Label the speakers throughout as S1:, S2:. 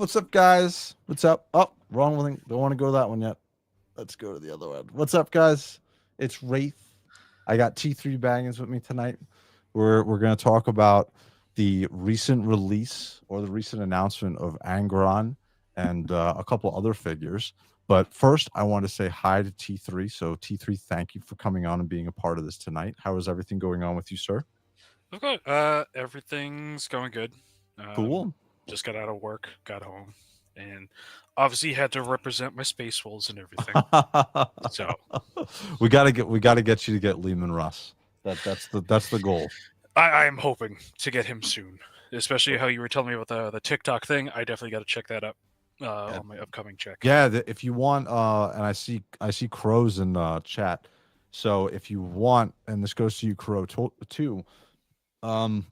S1: What's up, guys? What's up? Oh, wrong one. Don't want to go to that one yet. Let's go to the other one. What's up, guys? It's Wraith. I got T3 Baggins with me tonight. We're going to talk about the recent release or the recent announcement of Angron and a couple other figures. But first, I want to say hi to T3. So, T3, thank you for coming on and being a part of this tonight. How is everything going on with you, sir?
S2: Okay, everything's going good.
S1: Cool.
S2: Just got out of work, got home, and obviously had to represent my space wolves and everything. So
S1: we gotta get you to get Lehman Russ. That's the goal.
S2: I am hoping to get him soon. Especially how you were telling me about the TikTok thing. I definitely got to check that up
S1: Yeah,
S2: on my upcoming check.
S1: yeah. If you want, and I see crows in chat. So if you want, and this goes to you, Crow too. Um,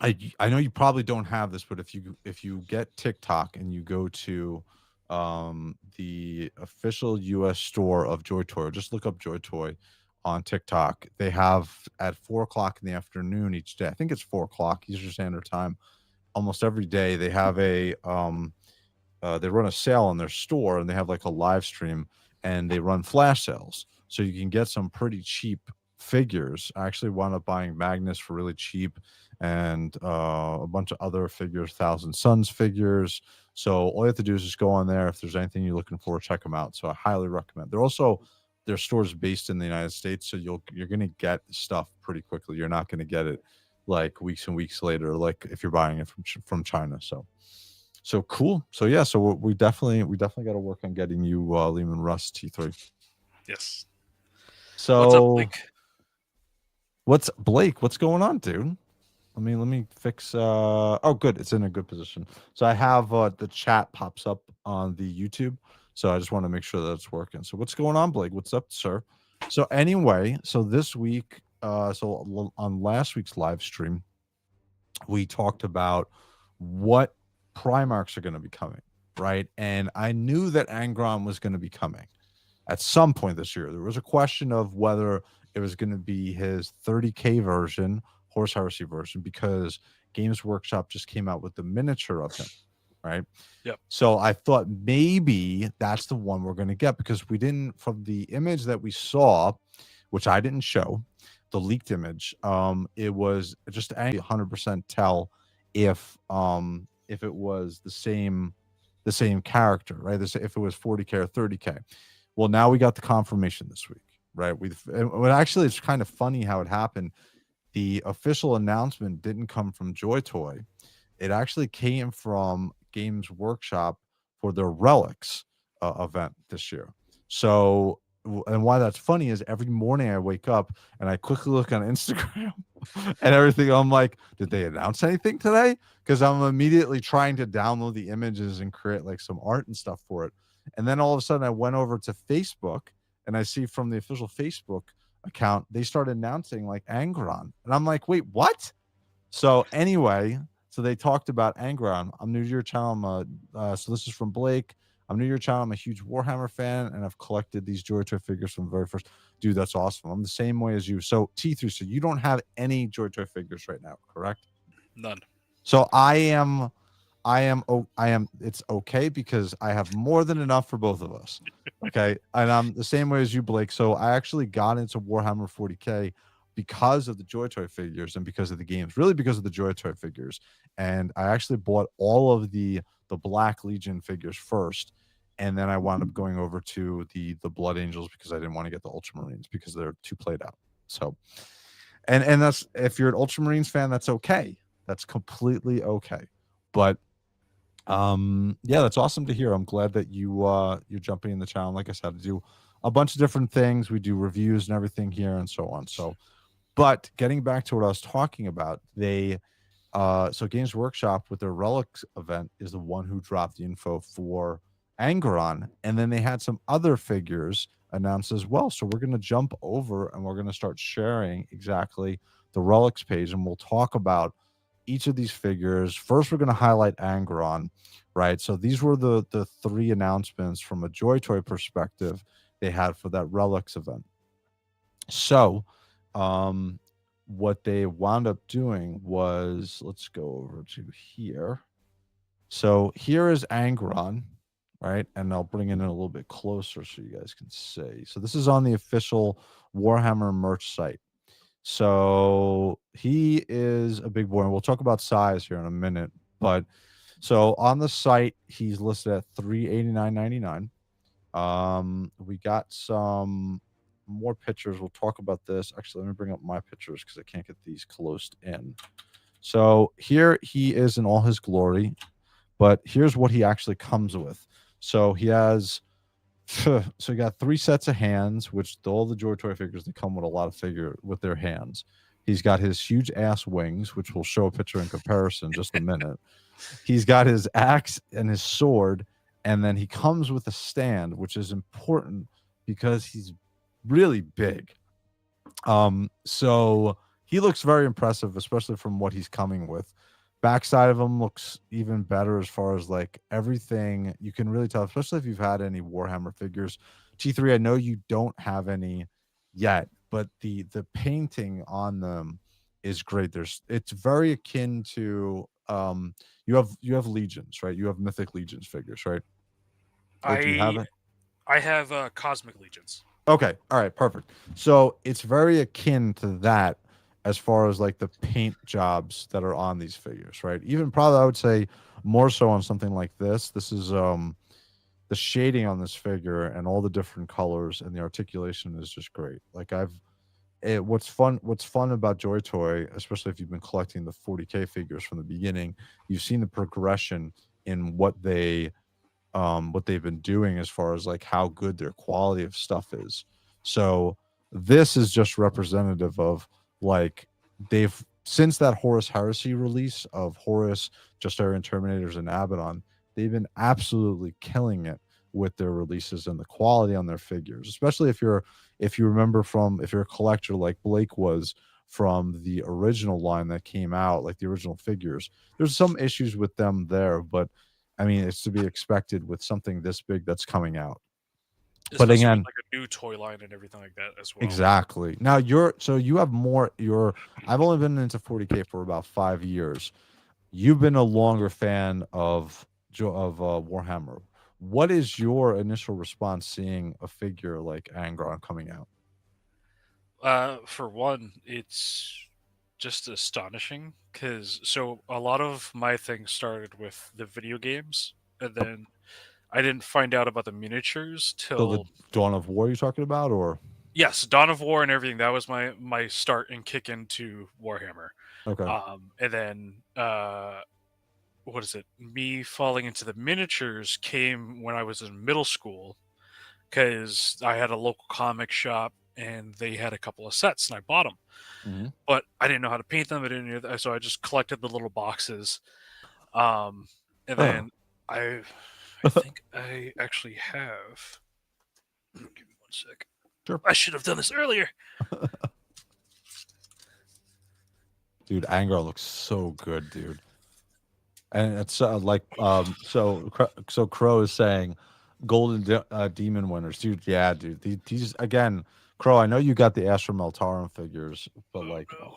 S1: I know you probably don't have this, but if you get TikTok and you go to the official US store of JOYTOY, or just look up JOYTOY on TikTok. They have at 4 o'clock in the afternoon each day. I think it's 4 o'clock Eastern Standard Time. Almost every day they have they run a sale in their store, and they have like a live stream, and they run flash sales, so you can get some pretty cheap figures. I actually wound up buying Magnus for really cheap, and a bunch of other figures, Thousand Suns figures. So all you have to do is just go on there. If there's anything you're looking for, check them out. So I highly recommend. They're also their stores based in the United States, so you're gonna get stuff pretty quickly. You're not gonna get it like weeks and weeks later, like if you're buying it from China. So cool. So yeah, so we definitely got to work on getting you Lehman Russ T3.
S2: Yes. What's up,
S1: So
S2: Blake?
S1: what's Blake? What's going on, dude? Let me fix oh good, it's in a good position. So I have the chat pops up on the YouTube. So I just want to make sure that it's working. So what's going on, Blake? What's up, sir? So anyway, so this week, on last week's live stream, we talked about what Primarchs are going to be coming, right? And I knew that Angron was going to be coming at some point this year. There was a question of whether it was going to be his 30K version, Horus Heresy version, because Games Workshop just came out with the miniature of him, right?
S2: Yep.
S1: So I thought maybe that's the one we're going to get, because we didn't, from the image that we saw, which I didn't show, the leaked image, it was just 100% tell if it was the same character, right? If it was 40K or 30K. Well, now we got the confirmation this week, right? Actually, it's kind of funny how it happened. The official announcement didn't come from JOYTOY. It actually came from Games Workshop for their Relics event this year. So, and why that's funny is every morning I wake up and I quickly look on Instagram and everything. I'm like, did they announce anything today? Because I'm immediately trying to download the images and create like some art and stuff for it. And then all of a sudden I went over to Facebook, and I see from the official Facebook account, they started announcing like Angron. And I'm like, wait, what? So anyway, so they talked about Angron. I'm new to your channel. So this is from Blake. I'm new to your channel. I'm a huge Warhammer fan, and I've collected these JOYTOY figures from the very first. Dude, that's awesome. I'm the same way as you. So T3, so you don't have any JOYTOY figures right now, correct?
S2: None.
S1: So I am. It's okay because I have more than enough for both of us. Okay, and I'm the same way as you, Blake. So I actually got into Warhammer 40K because of the JOYTOY figures and because of the games, really because of the JOYTOY figures. And I actually bought all of the Black Legion figures first, and then I wound up going over to the Blood Angels because I didn't want to get the Ultramarines because they're too played out. So, and that's, if you're an Ultramarines fan, that's okay. That's completely okay. But yeah, that's awesome to hear. I'm glad that you're jumping in the channel. Like I said, I do a bunch of different things. We do reviews and everything here and so on. So, but getting back to what I was talking about, so Games Workshop with their Relics event is the one who dropped the info for Angron, and then they had some other figures announced as well. So we're going to jump over and we're going to start sharing exactly the Relics page, and we'll talk about each of these figures. First, we're going to highlight Angron, right? So these were the three announcements from a JOYTOY perspective they had for that Relics event. So, what they wound up doing was, let's go over to here. So here is Angron, right? And I'll bring it in a little bit closer so you guys can see. So this is on the official Warhammer merch site. So he is a big boy, and we'll talk about size here in a minute. But so on the site, he's listed at $389.99. We got some more pictures. We'll talk about this. Actually, let me bring up my pictures because I can't get these closed in. So here he is in all his glory, but here's what he actually comes with. So he has so you got 3 sets of hands, which all the JOYTOY figures, they come with a lot of figure with their hands. He's got his huge ass wings, which we'll show a picture in comparison in just a minute. He's got his axe and his sword, and then he comes with a stand, which is important because he's really big. So he looks very impressive, especially from what he's coming with. Backside of him looks even better as far as like everything. You can really tell, especially if you've had any Warhammer figures. T3, I know you don't have any yet, but the painting on them is great. It's very akin to you have legions, right? You have mythic legions figures, right? Or do you have it?
S2: I have cosmic legions.
S1: Okay, all right, perfect. So it's very akin to that as far as like the paint jobs that are on these figures, right? Even probably I would say more so on something like this. This is the shading on this figure and all the different colors and the articulation is just great. Like what's fun about JOYTOY, especially if you've been collecting the 40K figures from the beginning, you've seen the progression in what they've been doing as far as like how good their quality of stuff is. So this is just representative of like they've since that Horus Heresy release of Horus, Justarian Terminators, and Abaddon, they've been absolutely killing it with their releases and the quality on their figures, especially if you remember if you're a collector like Blake was from the original line that came out, like the original figures. There's some issues with them there, but I mean, it's to be expected with something this big that's coming out. But
S2: Especially
S1: again,
S2: with like a new toy line and everything like that as well.
S1: exactly. Now you have more. I've only been into 40K for about 5 years. You've been a longer fan of Warhammer. What is your initial response seeing a figure like Angron coming out?
S2: For one, it's just astonishing because a lot of my things started with the video games, and then I didn't find out about the miniatures
S1: So the
S2: till
S1: Dawn of War you're talking about, or
S2: yes, Dawn of War and everything. That was my start and kick into Warhammer.
S1: okay,
S2: And then what is it? Me falling into the miniatures came when I was in middle school because I had a local comic shop and they had a couple of sets and I bought them.
S1: mm-hmm.
S2: But I didn't know how to paint them. I didn't know that, so I just collected the little boxes. And then I think I actually have. Give me one sec.
S1: Sure.
S2: I should have done this earlier.
S1: Dude, Angron looks so good, dude. And it's like so Crow is saying golden demon winners, dude. Yeah, dude. These again, Crow. I know you got the Astro Meltarum figures, but like
S2: no.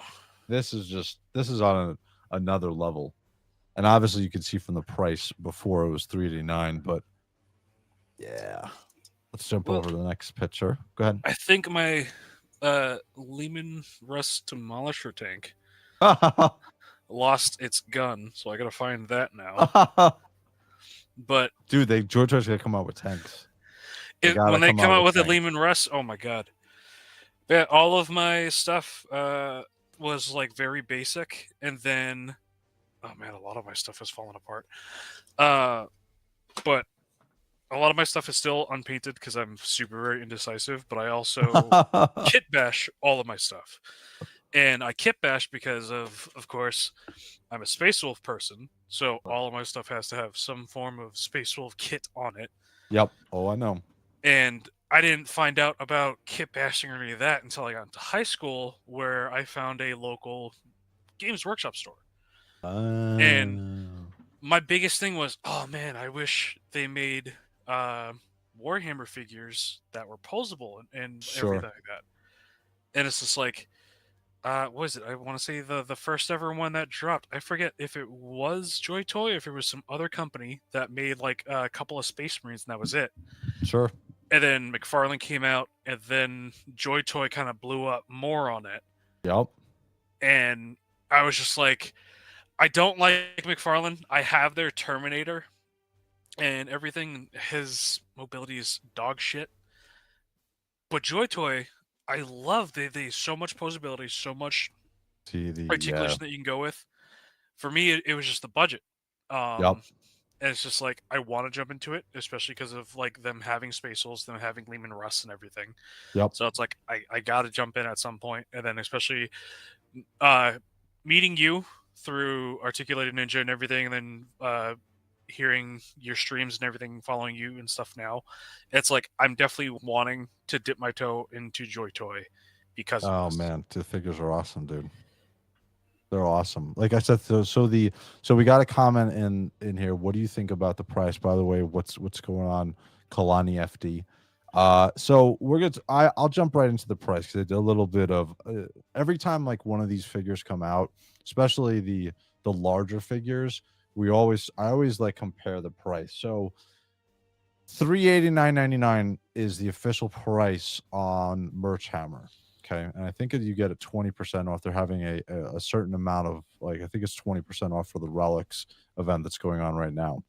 S1: this is on another level. And obviously you can see from the price before it was $389, but yeah. Let's jump over to the next picture. Go ahead.
S2: I think my Lehman Russ Demolisher tank lost its gun, so I gotta find that now. But
S1: dude, JOYTOY's gonna come out with tanks.
S2: When they come out with a Lehman Russ, oh my god. Yeah, all of my stuff was like very basic, and then oh man, a lot of my stuff has fallen apart. But a lot of my stuff is still unpainted because I'm super very indecisive, but I also kit bash all of my stuff. And I kit bash because of course, I'm a Space Wolf person, so all of my stuff has to have some form of Space Wolf kit on it.
S1: Yep. Oh, I know.
S2: And I didn't find out about kit bashing or any of that until I got into high school, where I found a local Games Workshop store. And my biggest thing was, oh man, I wish they made Warhammer figures that were posable and
S1: sure.
S2: everything like that. And it's just like, what was it? I want to say the first ever one that dropped. I forget if it was JOYTOY, if it was some other company that made like a couple of Space Marines, and that was it.
S1: Sure.
S2: And then McFarlane came out, and then JOYTOY kind of blew up more on it.
S1: Yep.
S2: And I was just like, I don't like McFarlane. I have their Terminator and everything. His mobility is dog shit. But JOYTOY, I love they so much posability, so much articulation that you can go with. For me, it was just the budget.
S1: Yep.
S2: And it's just like I want to jump into it, especially because of like them having Space Souls, them having Lehman Russ and everything.
S1: Yep.
S2: So it's like I got to jump in at some point, and then especially meeting you through Articulated Ninja and everything, and then hearing your streams and everything, following you and stuff now, it's like I'm definitely wanting to dip my toe into JOYTOY because of this.
S1: Man, the figures are awesome, dude. They're awesome. Like I said, so we got a comment in here. What do you think about the price? By the way, what's going on, Kalani FD? So we're good. I'll jump right into the price because I did a little bit of every time like one of these figures come out, especially the larger figures. I always like compare the price. So $389.99 is the official price on Merch Hammer. Okay, and I think you get it 20% off. They're having a certain amount of like I think it's 20% off for the Relics event that's going on right now.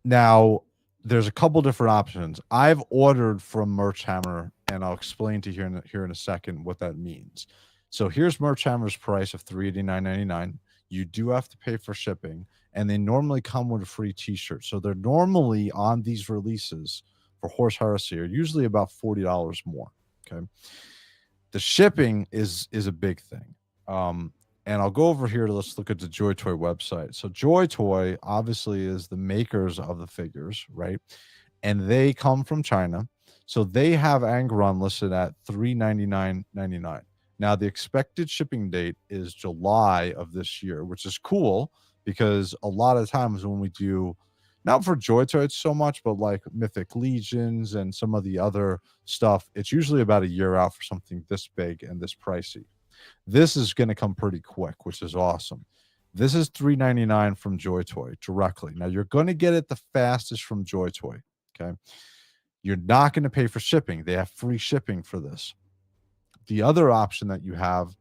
S1: Now there's a couple different options. I've ordered from Merch Hammer, and I'll explain to you here in a second what that means. So here's Merch Hammer's price of $389.99. You do have to pay for shipping, and they normally come with a free T-shirt. So they're normally on these releases for Horus Heresy are usually about $40 more. Okay, the shipping is a big thing. And I'll go over here to let's look at the JOYTOY website. So JOYTOY obviously is the makers of the figures, right? And they come from China. So they have Angron listed at $399.99. Now the expected shipping date is July of this year, which is cool because a lot of times when we do, not for JOYTOY so much, but like Mythic Legions and some of the other stuff, it's usually about a year out for something this big and this pricey. This is going to come pretty quick, which is awesome. This is $399 from JOYTOY directly. Now you're going to get it the fastest from JOYTOY. Okay, you're not going to pay for shipping. They have free shipping for this. The other option that you have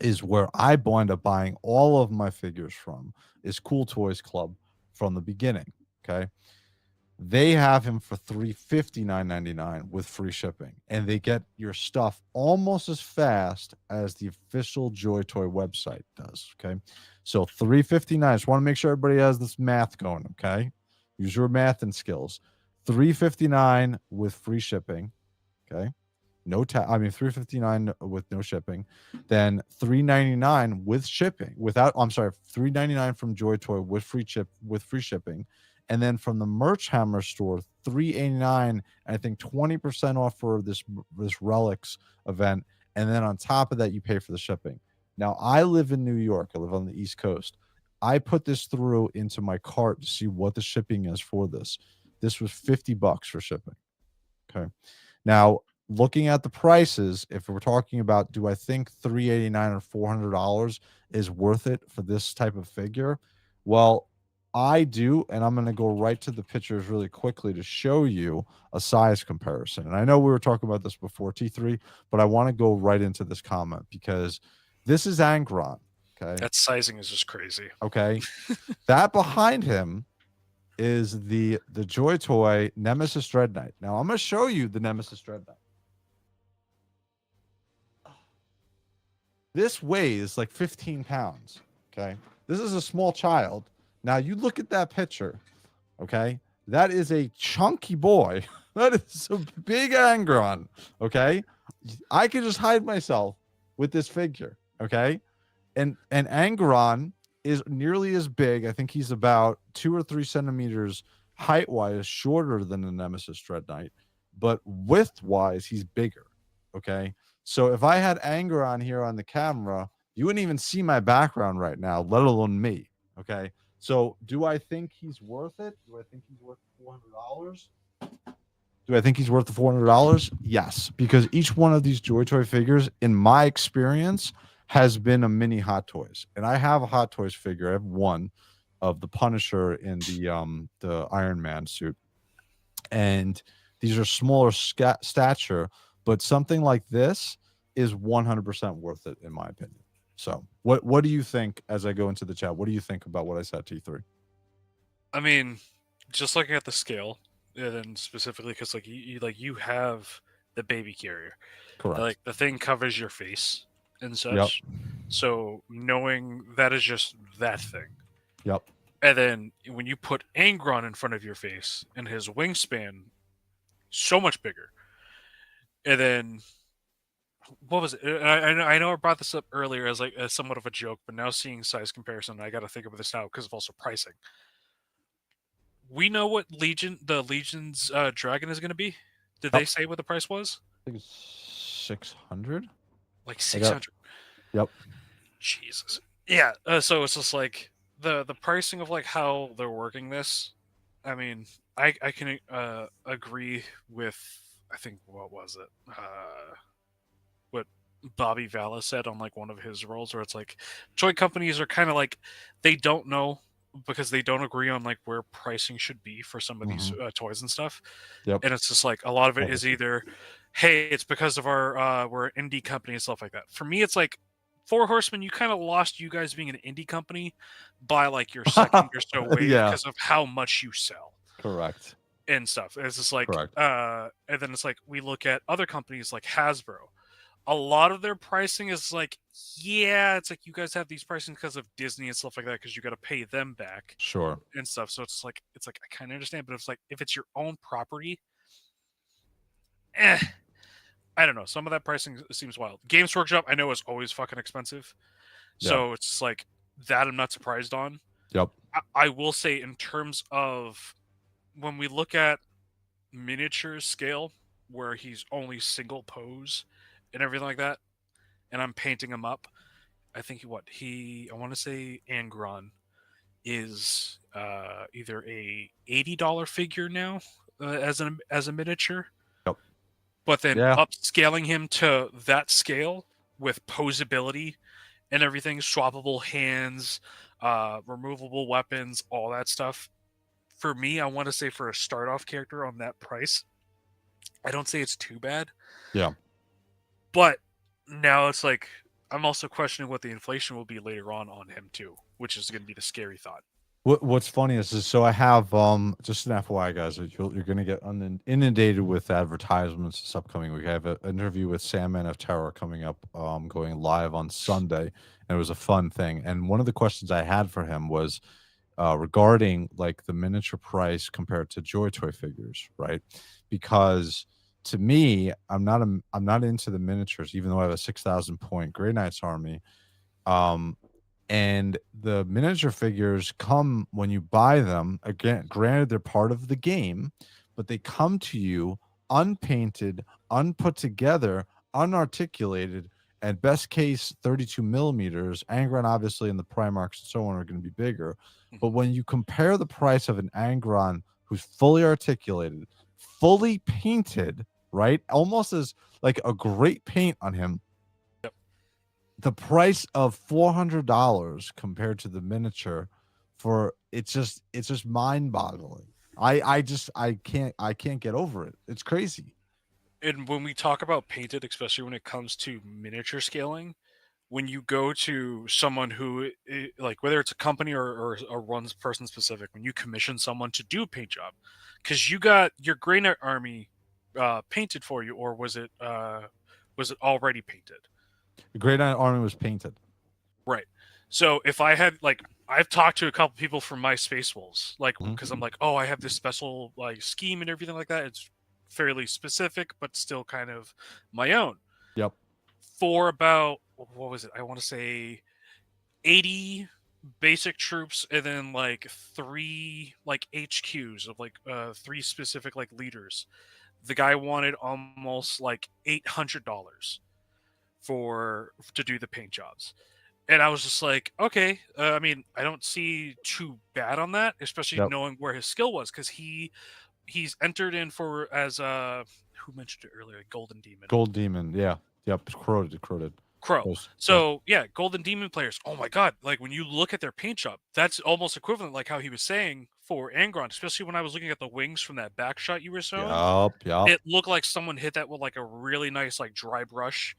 S1: is where I wind up buying all of my figures from is Cool Toys Club from the beginning. Okay, they have him for $359.99 with free shipping, and they get your stuff almost as fast as the official JOYTOY website does. Okay, so $359. Just want to make sure everybody has this math going. Okay, use your math and skills. $359 with free shipping. Okay, $359 with no shipping, then $399 with shipping $399 from JOYTOY with free shipping, and then from the Merch Hammer store $389, I think 20% off for this Relics event, and then on top of that you pay for the shipping. Now I live in New York. I live on the East Coast. I put this through into my cart to see what the shipping is for this. This was $50 for shipping. Okay, now looking at the prices, if we're talking about do I think $389 or $400 is worth it for this type of figure? Well, I do, and I'm going to go right to the pictures really quickly to show you a size comparison. And I know we were talking about this before, T3, but I want to go right into this comment because this is Angron. Okay,
S2: that sizing is just crazy.
S1: Okay, that behind him is the JOYTOY Nemesis Dread Knight. Now I'm going to show you the Nemesis Dread Knight. This weighs like 15 pounds. Okay, this is a small child. Now you look at that picture. Okay, that is a chunky boy. That is a big Angron. Okay, I could just hide myself with this figure. Okay, and Angron is nearly as big. I think he's about 2 or 3 centimeters height wise shorter than the Nemesis Dread Knight, but width wise he's bigger. Okay, so if I had Angron here on the camera, you wouldn't even see my background right now, let alone me. Okay, so do I think he's worth it? Do I think he's worth $400? Do I think he's worth the $400? Yes, because each one of these JOYTOY figures, in my experience, has been a mini Hot Toys, and I have a Hot Toys figure. I have one of the Punisher in the Iron Man suit, and these are smaller stature, but something like this is 100% worth it in my opinion. So, what do you think as I go into the chat? What do you think about what I said, T3?
S2: I mean, just looking at the scale, and then specifically because you have the baby carrier,
S1: Correct.
S2: like the thing covers your face and such.
S1: Yep.
S2: So knowing that is just that thing.
S1: Yep.
S2: And then when you put Angron in front of your face and his wingspan so much bigger, and then what was it? I know I brought this up earlier as like as somewhat of a joke, but now seeing size comparison, I got to think of this now because of also pricing. We know what the Legion's dragon is going to be. Did they say what the price was?
S1: I think it's 600.
S2: Like 600.
S1: Yep.
S2: Jesus. Yeah. So it's just like the pricing of like how they're working this. I mean, I can agree with, I think, what was it? What Bobby Valla said on like one of his roles, where it's like toy companies are kind of like they don't know because they don't agree on like where pricing should be for some of these toys and stuff.
S1: Yep.
S2: And it's just like a lot of it is either, hey, it's because of our we're an indie company and stuff like that. For me, it's like Four Horsemen, you kind of lost you guys being an indie company by like your second or so wave because of how much you sell.
S1: Correct.
S2: And stuff. It's just like
S1: Correct.
S2: and then it's like we look at other companies like Hasbro. A lot of their pricing is like, yeah, it's like you guys have these pricing because of Disney and stuff like that because you got to pay them back,
S1: Sure,
S2: and stuff. So it's like I kind of understand, but it's like if it's your own property, I don't know. Some of that pricing seems wild. Games Workshop, I know, is always fucking expensive, so it's like that I'm not surprised on.
S1: Yep.
S2: I will say in terms of when we look at miniature scale, where he's only single pose and everything like that, and I'm painting him up. I think I want to say Angron is either a $80 figure now as a miniature.
S1: Yep.
S2: But then upscaling him to that scale with posability and everything, swappable hands, removable weapons, all that stuff. For me, I want to say for a start off character on that price, I don't say it's too bad.
S1: Yeah.
S2: But now it's like I'm also questioning what the inflation will be later on him too, which is going to be the scary thought.
S1: What's funny is so I have just an FYI, guys, you're going to get inundated with advertisements this upcoming week. I have an interview with Sandman of Terror coming up, going live on Sunday, and it was a fun thing. And one of the questions I had for him was regarding like the miniature price compared to JOYTOY figures, right? Because to me, I'm not into the miniatures, even though I have a 6,000 point Grey Knights army. And the miniature figures come when you buy them. Again, granted, they're part of the game, but they come to you unpainted, unput together, unarticulated, and best case 32 millimeters. Angron, obviously, and the Primarchs and so on are going to be bigger. But when you compare the price of an Angron who's fully articulated, fully painted, right, almost as like a great paint on him, the price of $400 compared to the miniature it's just mind-boggling. I can't get over it. It's crazy.
S2: And when we talk about painted, especially when it comes to miniature scaling, when you go to someone who like whether it's a company or one person specific, when you commission someone to do a paint job, because you got your Grey Knight army painted for you, or was it already painted?
S1: The Grey Knight army was painted.
S2: Right. So if I had I've talked to a couple people from my Space Wolves, like because I'm like, oh, I have this special like scheme and everything like that. It's fairly specific, but still kind of my own.
S1: Yep.
S2: For about what was it? I want to say 80 basic troops, and then like 3 like HQs of like 3 specific like leaders. The guy wanted almost like $800 to do the paint jobs. And I was just like, okay, I mean, I don't see too bad on that, especially knowing where his skill was, because he he's entered in for as who mentioned it earlier, Golden Demon.
S1: Gold Demon, yeah, yep, corroded.
S2: Crow.
S1: Close.
S2: So yeah, Golden Demon players. Oh my god! Like when you look at their paint job, that's almost equivalent, like how he was saying for Angron. Especially when I was looking at the wings from that back shot you were showing,
S1: Yep.
S2: it looked like someone hit that with like a really nice like dry brush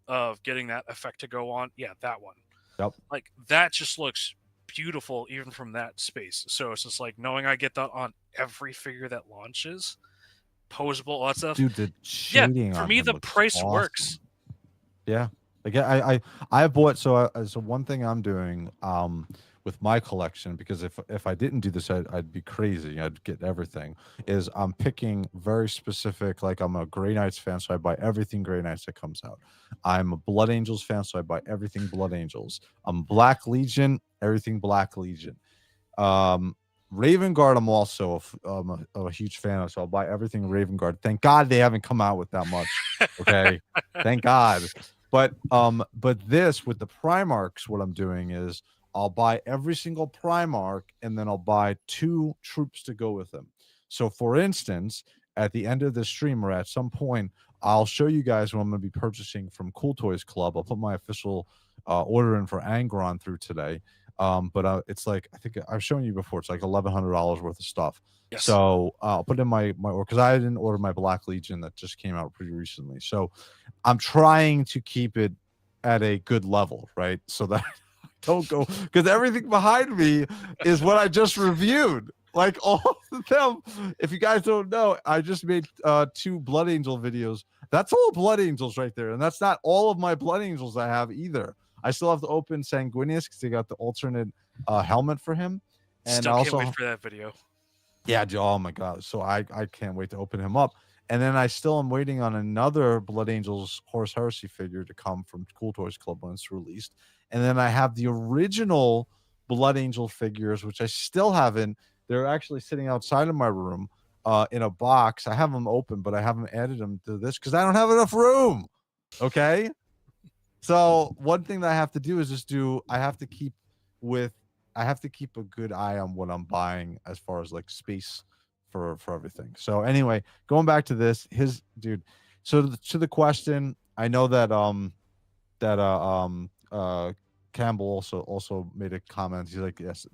S2: of getting that effect to go on. Yeah, that one.
S1: Yep.
S2: Like that just looks beautiful even from that space. So it's just like knowing I get that on every figure that launches, posable, all that stuff.
S1: Dude, the
S2: Yeah,
S1: shading
S2: for
S1: on
S2: me
S1: him
S2: the
S1: looks
S2: price
S1: awesome.
S2: works.
S1: Yeah, like I bought so one thing I'm doing with my collection, because if I didn't do this I'd be crazy, I'd get everything, is I'm picking very specific, like I'm a Grey Knights fan, so I buy everything Grey Knights that comes out. I'm a Blood Angels fan, so I buy everything Blood Angels. I'm Black Legion, everything Black Legion. Raven Guard, I'm also a huge fan of, so I'll buy everything Raven Guard. Thank God they haven't come out with that much. Okay, thank God. But this with the Primarchs, what I'm doing is I'll buy every single Primarch, and then I'll buy 2 troops to go with them. So, for instance, at the end of this stream or at some point, I'll show you guys what I'm going to be purchasing from Cool Toys Club. I'll put my official order in for Angron through today. But it's like, I think I've shown you before, it's like $1,100 worth of stuff.
S2: Yes.
S1: So I'll put in my order, because I didn't order my Black Legion that just came out pretty recently. So I'm trying to keep it at a good level, right? So that I don't go, because everything behind me is what I just reviewed. Like all of them. If you guys don't know, I just made 2 Blood Angel videos. That's all Blood Angels right there. And that's not all of my Blood Angels I have either. I still have to open Sanguinius because they got the alternate helmet for him. And
S2: Still
S1: also,
S2: can't wait for that video.
S1: yeah, oh my god. So I can't wait to open him up. And then I still am waiting on another Blood Angels Horus Heresy figure to come from Cool Toys Club when it's released. And then I have the original Blood Angel figures, which I still haven't. They're actually sitting outside of my room in a box. I have them open, but I haven't added them to this because I don't have enough room. Okay. So one thing that I have to do is I have to keep a good eye on what I'm buying as far as like space for everything. So anyway, going back to this, so to the question, I know that Campbell also made a comment. He's like, yes,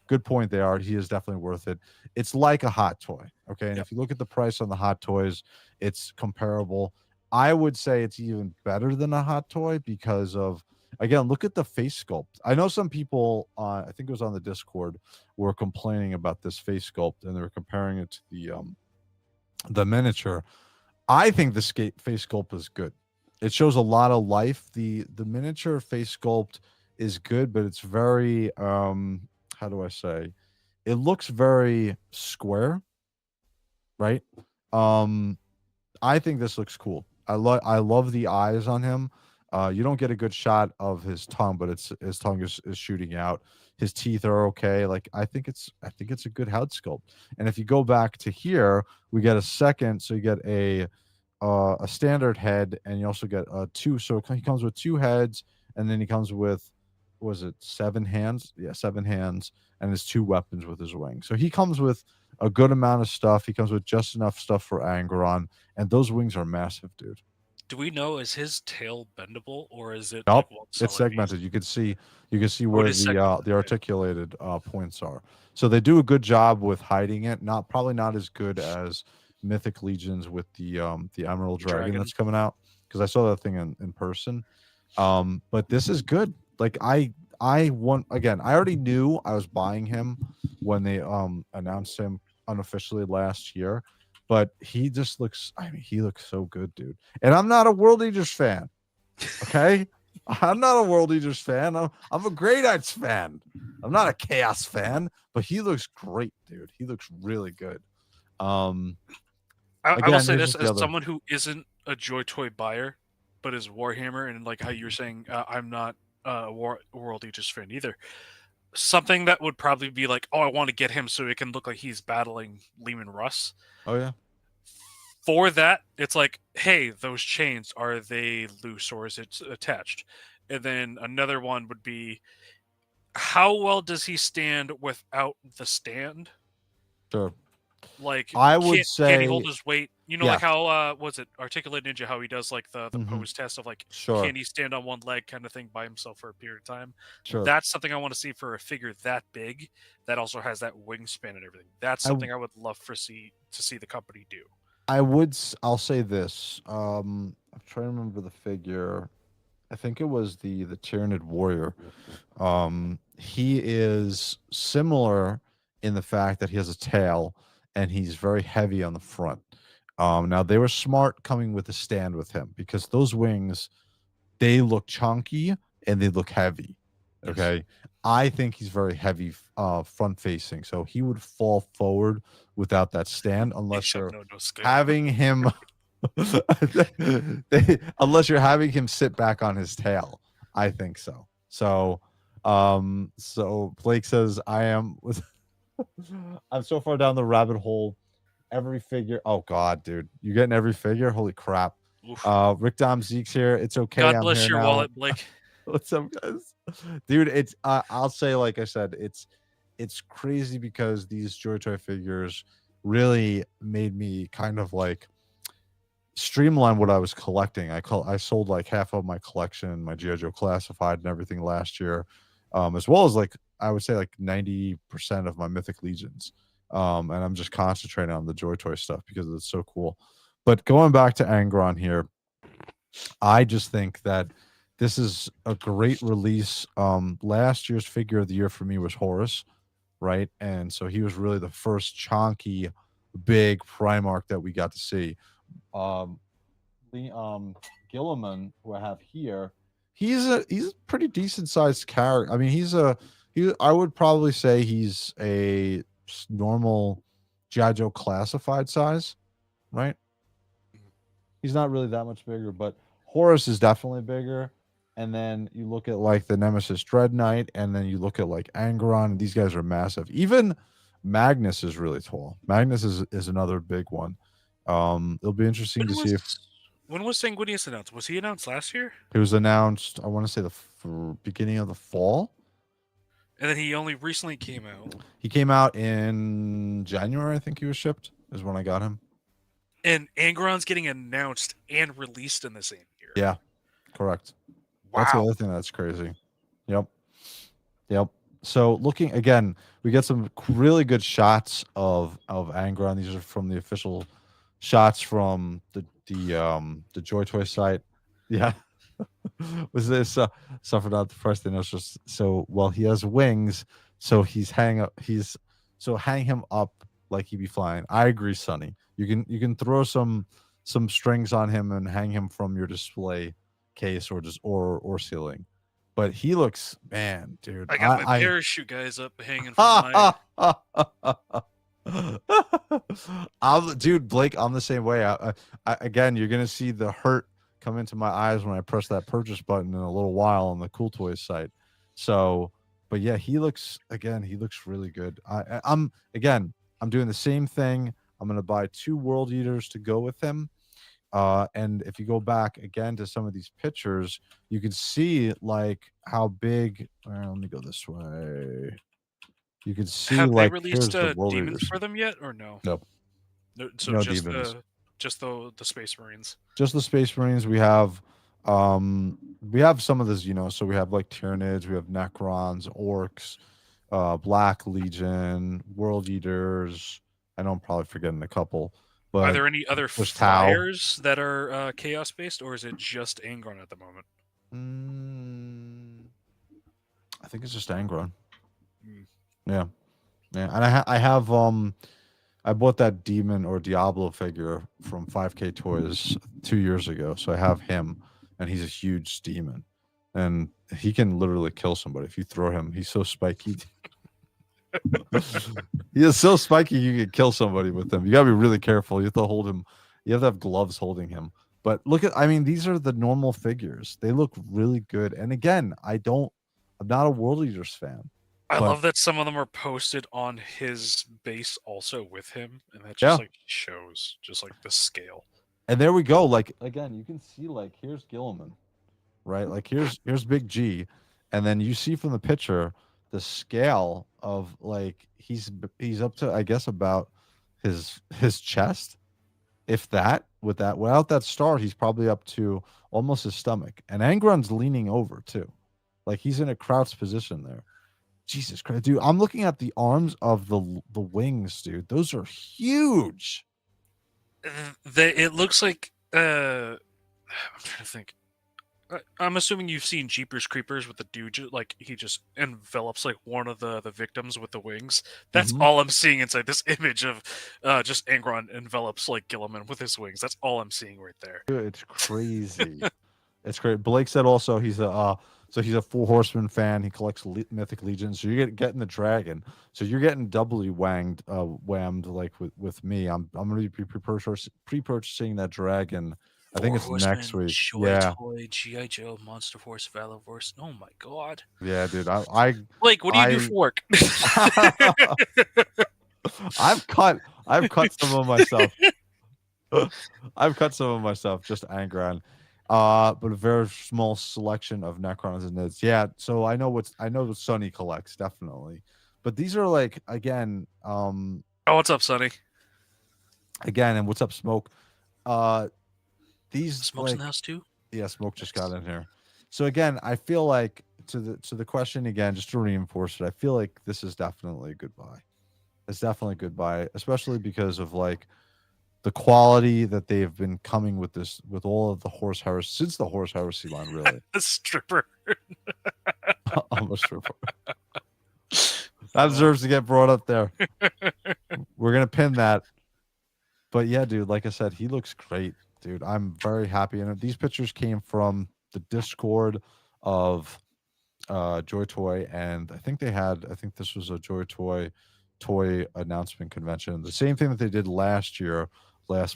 S1: good point. He is definitely worth it. It's like a hot toy. Okay. And if you look at the price on the hot toys, it's comparable. I would say it's even better than a hot toy because of, again, look at the face sculpt. I know some people, I think it was on the Discord, were complaining about this face sculpt, and they were comparing it to the miniature. I think the face sculpt is good. It shows a lot of life. The miniature face sculpt is good, but it's very how do I say? It looks very square, right? I think this looks cool. I love the eyes on him. You don't get a good shot of his tongue, but his tongue is shooting out. His teeth are okay. Like I think it's a good head sculpt. And if you go back to here, we get a second. So you get a standard head, and you also get 2. So he comes with 2 heads, and then he comes with, was it 7 hands? Yeah, 7 hands, and his 2 weapons with his wing. So he comes with a good amount of stuff. He comes with just enough stuff for Angron, and those wings are massive, dude.
S2: Do we know, is his tail bendable, or is it
S1: Nope,
S2: like
S1: it's segmented.
S2: piece?
S1: You can see where the
S2: Okay.
S1: articulated points are. So they do a good job with hiding it. Probably not as good as Mythic Legions with the Emerald Dragon that's coming out, because I saw that thing in person. But this is good. Like I already knew I was buying him when they announced him unofficially last year, but he just looks, he looks so good, dude. And I'm not a World Eaters fan. Okay? I'm not a World Eaters fan. I'm a Grey Knights fan. I'm not a Chaos fan, but he looks great, dude. He looks really good.
S2: I will say this as someone who isn't a Joy Toy buyer, but is Warhammer, and like how you were saying, I'm not a World Aegis fan either. Something that would probably be like, oh, I want to get him so it can look like he's battling Lehman Russ.
S1: Oh yeah.
S2: For that, it's like, hey, those chains, are they loose or is it attached? And then another one would be, how well does he stand without the stand?
S1: Sure.
S2: Like,
S1: I would
S2: can he
S1: say
S2: hold his weight? You know, like
S1: yes.
S2: how was it Articulate Ninja? How he does like the
S1: Hmm.
S2: pose test of like,
S1: Sure,
S2: can he stand on one leg kind of thing by himself for a period of time?
S1: sure.
S2: That's something I want to see for a figure that big that also has that wingspan and everything. That's
S1: I
S2: something I would love for to see the company do.
S1: I'll say this. I'm trying to remember the figure. I think it was the Tyranid Warrior. He is similar in the fact that he has a tail and he's very heavy on the front. Now they were smart coming with a stand with him because those wings, they look chunky and they look heavy.
S2: Yes.
S1: Okay. I think he's very heavy front facing. So he would fall forward without that stand unless
S2: Except
S1: you're
S2: no scale.
S1: having him unless you're having him sit back on his tail. I think so. So Blake says I am I'm so far down the rabbit hole. Every figure. Oh god, dude. You're getting every figure? Holy crap.
S2: Oof.
S1: Rick Dom Zeke's here. It's okay.
S2: God
S1: I'm
S2: bless
S1: here
S2: your
S1: now.
S2: wallet, Blake.
S1: What's up, guys? Dude, it's I'll say, like I said, it's crazy because these Joy Toy figures really made me kind of like streamline what I was collecting. I sold like half of my collection, my G.I. Joe Classified and everything last year, as well as like I would say like 90% of my Mythic Legions. And I'm just concentrating on the Joy Toy stuff because it's so cool. But going back to Angron here, I just think that this is a great release. Last year's figure of the year for me was Horus, right? And so he was really the first chonky, big Primarch that we got to see. Um, Gilliman, who I have here, he's a pretty decent sized character. I mean, I would probably say he's a normal G.I. Joe Classified size, right? He's not really that much bigger, but Horus is definitely bigger. And then you look at like the Nemesis Dread Knight, and then you look at like Angron, and these guys are massive. Even Magnus is really tall. Magnus is another big one. It'll be interesting to see if
S2: When was Sanguinius announced? Was he announced last year?
S1: it was announced. I want to say the beginning of the fall.
S2: And then he only recently came out.
S1: He came out in January. I think he was shipped. Is when I got him.
S2: And Angron's getting announced and released in the same year.
S1: Yeah, correct.
S2: Wow.
S1: That's the other thing that's crazy. Yep. So looking again, we get some really good shots of Angron. These are from the official shots from the Joy Toy site. Yeah. Was this suffered out the first thing? It's just so well he has wings, so hang him up like he'd be flying. I agree, Sonny. You can throw some strings on him and hang him from your display case or ceiling. But he looks, man, dude.
S2: I got my parachute guys up hanging from my.
S1: Dude, Blake, I'm the same way. I again, you're gonna see the hurt come into my eyes when I press that purchase button in a little while on the Cool Toys site. So, but yeah, he looks really good. I'm doing the same thing. I'm gonna buy 2 World Eaters to go with him. And if you go back again to some of these pictures, you can see like how big. Let me go this way. You can see
S2: Have
S1: like
S2: they released
S1: the World
S2: demons
S1: Eaters.
S2: for them yet, or no?
S1: No.
S2: So
S1: No
S2: just
S1: demons.
S2: the Space Marines.
S1: Just the Space Marines. We have some of this, so we have like Tyranids, we have Necrons, Orcs, Black Legion, World Eaters. I know I'm probably forgetting a couple. But
S2: are there any other flyers that are chaos based, or is it just Angron at the moment?
S1: I think it's just Angron.
S2: Mm.
S1: Yeah, and I have I bought that Demon or Diablo figure from 5K Toys 2 years ago, so I have him, and he's a huge demon, and he can literally kill somebody if you throw him. He's so spiky. He is so spiky you can kill somebody with him. You gotta be really careful. You have to hold him. You have to have gloves holding him. But these are the normal figures. They look really good. And again, I'm not a World Eaters fan.
S2: I love that some of them are posted on his base also with him, and that just like shows just like the scale.
S1: And there we go. Like again, you can see like here's Gilliman, right? Like here's Big G, and then you see from the picture the scale of like he's up to I guess about his chest. If that, without that star, he's probably up to almost his stomach. And Angron's leaning over too. Like he's in a crouched position there. Jesus Christ, dude. I'm looking at the arms of the wings, dude. Those are huge.
S2: It looks like I'm trying to think. I'm assuming you've seen Jeepers Creepers with the dude, like he just envelops like one of the victims with the wings. That's all I'm seeing inside this image of just Angron envelops like Gilliman with his wings. That's all I'm seeing right there.
S1: Dude, it's crazy. It's great. Blake said also he's a Four Horsemen fan. He collects Mythic Legions. So you're getting the dragon. So you're getting doubly whammed like with me. I'm going to be pre-purchasing that dragon. I think it's next week.
S2: JOYTOY, G.I. Joe, Monster Force, Valor Force. Oh my god.
S1: Yeah, dude.
S2: Blake, what do you do for work?
S1: I've cut some of myself. I've cut some of myself, just Angron. But a very small selection of Necrons and Nids. Yeah, so I know what Sonny collects, definitely. But these are like, again,
S2: oh, what's up, Sonny?
S1: Again, and what's up, Smoke? These
S2: Smoke's in the house too?
S1: Yeah, Smoke just got in here. So again, I feel like to the question again, just to reinforce it, I feel like this is definitely a good buy. It's definitely a good buy, especially because of like the quality that they have been coming with all of the Horus Heresy since the Horus Heresy line, really.
S2: A stripper.
S1: I'm a stripper. That deserves to get brought up there. We're gonna pin that. But yeah, dude, like I said, he looks great, dude. I'm very happy. And these pictures came from the Discord of JOYTOY, and I think this was a JOYTOY toy announcement convention. The same thing that they did last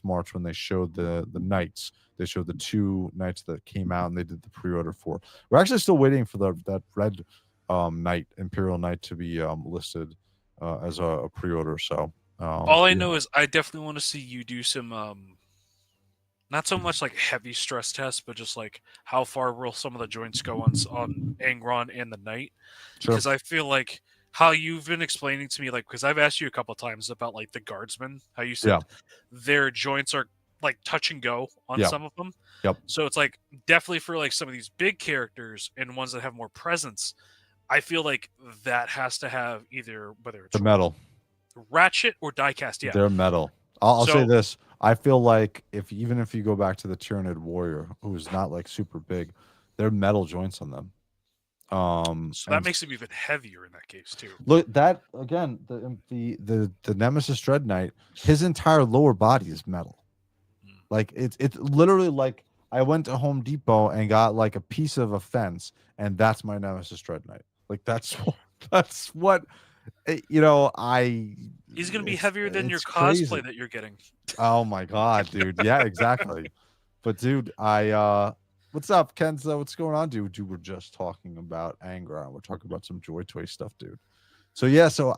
S1: March, when they showed the knights. They showed the 2 knights that came out, and they did the pre-order for. We're actually still waiting for that red knight, Imperial Knight, to be listed as a pre-order. So
S2: all I know is I definitely want to see you do some not so much like heavy stress tests, but just like how far will some of the joints go on Angron and the Knight. Because I feel like how you've been explaining to me, like, because I've asked you a couple of times about like the guardsmen, how you said their joints are like touch and go on some of them. So it's like definitely for like some of these big characters and ones that have more presence, I feel like that has to have either, whether it's
S1: the metal,
S2: ratchet, or diecast. Yeah,
S1: they're metal. I'll say this. I feel like even if you go back to the Tyranid Warrior, who's not like super big, they're metal joints on them.
S2: So that makes him even heavier in that case too.
S1: Look, that again, the Nemesis Dread Knight, his entire lower body is metal. Like it's literally like I went to Home Depot and got like a piece of a fence, and that's my Nemesis Dread Knight. Like that's what you know.
S2: He's gonna be heavier than your cosplay that you're getting.
S1: Oh my god, dude! Yeah, exactly. But dude, what's up, Kenzo? What's going on, dude? We're just talking about Angron. We're talking about some JOYTOY stuff, dude. So yeah, so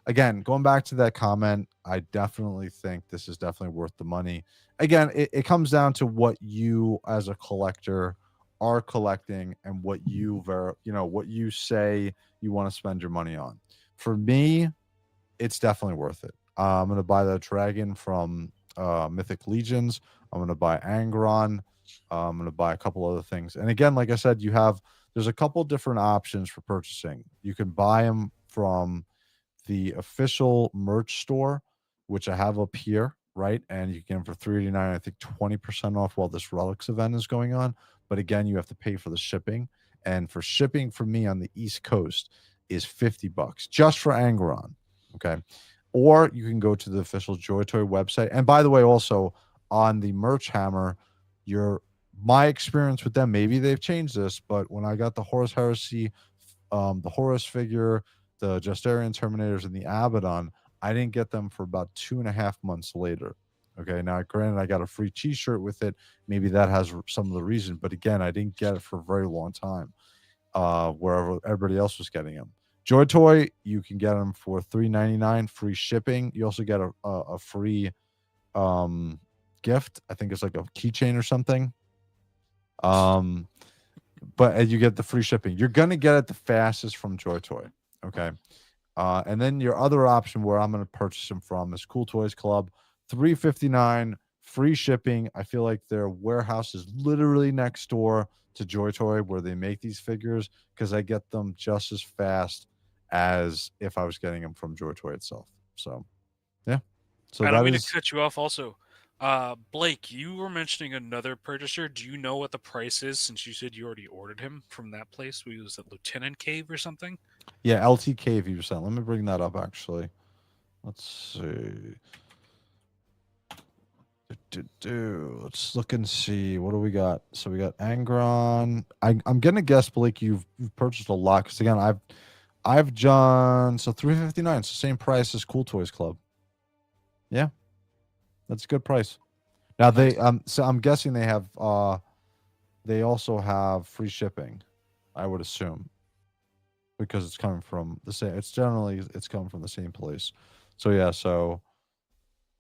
S1: again, going back to that comment, I definitely think this is definitely worth the money. Again, it comes down to what you as a collector are collecting and what what you say you want to spend your money on. For me, it's definitely worth it. I'm gonna buy the dragon from Mythic Legions. I'm gonna buy Angron. I'm going to buy a couple other things. And again, like I said, there's a couple different options for purchasing. You can buy them from the official merch store, which I have up here, right? And you can get them for $3.89, I think 20% off while this Relics event is going on. But again, you have to pay for the shipping. And for shipping for me on the East Coast is $50 just for Angron. Okay. Or you can go to the official JOYTOY website. And by the way, also on the Merch Hammer, my experience with them, maybe they've changed this, but when I got the Horus Heresy, the Horus figure, the Justarian Terminators, and the Abaddon, I didn't get them for about 2.5 months later. Okay, now granted, I got a free T-shirt with it. Maybe that has some of the reason, but again, I didn't get it for a very long time. Wherever everybody else was getting them. JOYTOY, you can get them for $3.99, free shipping. You also get a free gift. I think it's like a keychain or something. But you get the free shipping. You're gonna get it the fastest from JOYTOY. Okay. And then your other option where I'm going to purchase them from is Cool Toys Club, $3.59, free shipping. I feel like their warehouse is literally next door to JOYTOY where they make these figures because I get them just as fast as if I was getting them from JOYTOY itself. So, yeah. So
S2: And
S1: that
S2: I'm going
S1: is.
S2: to cut you off also. Blake, you were mentioning another purchaser. Do you know what the price is since you said you already ordered him from that place? Was it Lieutenant Cave or something?
S1: Yeah, LTK if you percent. Let me bring that up actually. Let's see. Let's look and see. What do we got? So we got Angron. I'm gonna guess, Blake, you've purchased a lot because again, I've done so $3.59. It's the same price as Cool Toys Club. Yeah, that's a good price. Now
S2: Nice.
S1: so I'm guessing they also have free shipping, I would assume, because it's coming from the same. It's coming from the same place. So yeah,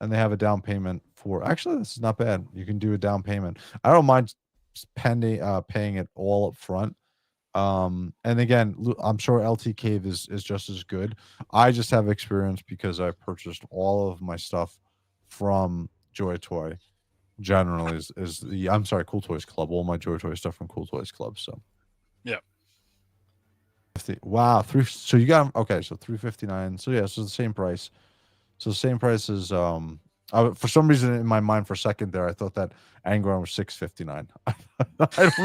S1: and they have a down payment for. Actually, this is not bad. You can do a down payment. I don't mind paying it all up front. And again, I'm sure LT Cave is just as good. I just have experience because I purchased all of my stuff from JOYTOY. Generally, is the I'm sorry, Cool Toys Club. All my JOYTOY stuff from Cool Toys Club. So
S2: Yeah.
S1: wow, three. So you got okay. So $3.59. So yeah, so the same price. So the same price as for some reason in my mind for a second there, I thought that Angron was $6.59. I don't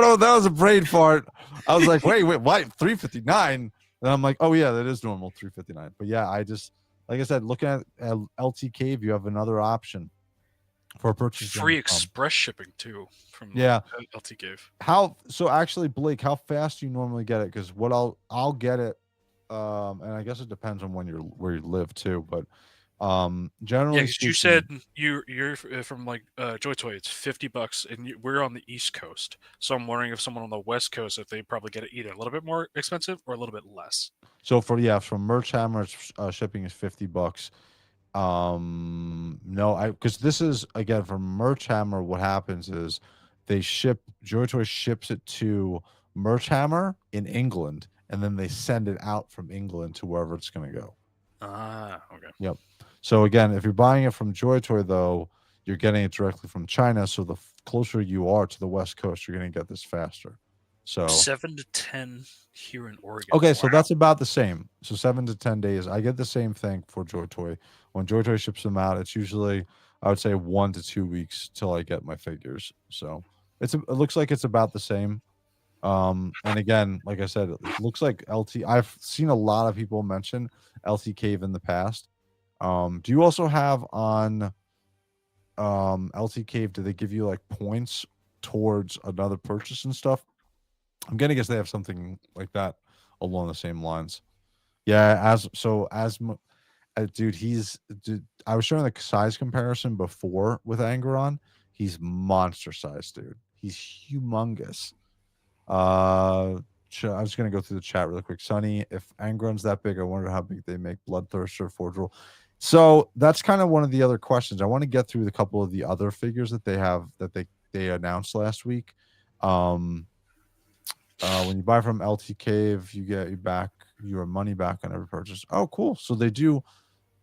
S1: know what that was a brain fart. I was like, wait, what? $3.59? And I'm like, oh yeah, that is normal, $3.59. But yeah, I just like I said, looking at LT Cave, you have another option for purchasing.
S2: Free express shipping too from
S1: Yeah.
S2: LT Cave.
S1: Actually, Blake, how fast do you normally get it? Because what I'll get it, and I guess it depends on where you live too, but
S2: Yeah,
S1: generally
S2: because you
S1: speaking,
S2: said you're from like JOYTOY. It's $50, and we're on the East Coast. So I'm wondering if someone on the West Coast, if they probably get it either a little bit more expensive or a little bit less.
S1: so from Merch Hammer, shipping is $50. No, because this is again from Merch Hammer. What happens is JOYTOY ships it to Merch Hammer in England, and then they send it out from England to wherever it's going to go.
S2: Ah, okay.
S1: Yep. So again, if you're buying it from JOYTOY, though, you're getting it directly from China. So the closer you are to the West Coast, you're going to get this faster. So
S2: 7 to 10 here in Oregon.
S1: okay, so
S2: Wow.
S1: that's about the same. So 7 to 10 days. I get the same thing for JOYTOY. When JOYTOY ships them out, it's usually I would say 1 to 2 weeks till I get my figures. So it looks like it's about the same. And again, like I said, it looks like LT. I've seen a lot of people mention LT Cave in the past. Do you also have on LT Cave? Do they give you like points towards another purchase and stuff? I'm gonna guess they have something like that along the same lines. Yeah, dude, I was showing the size comparison before with Angron. He's monster size, dude. He's humongous. I was gonna go through the chat really quick. Sonny, if Angron's that big, I wonder how big they make Bloodthirster, Forge Roll. So that's kind of one of the other questions. I want to get through the couple of the other figures that they have that they announced last week. When you buy from LT Cave, you get your money back on every purchase. Oh, cool. So they do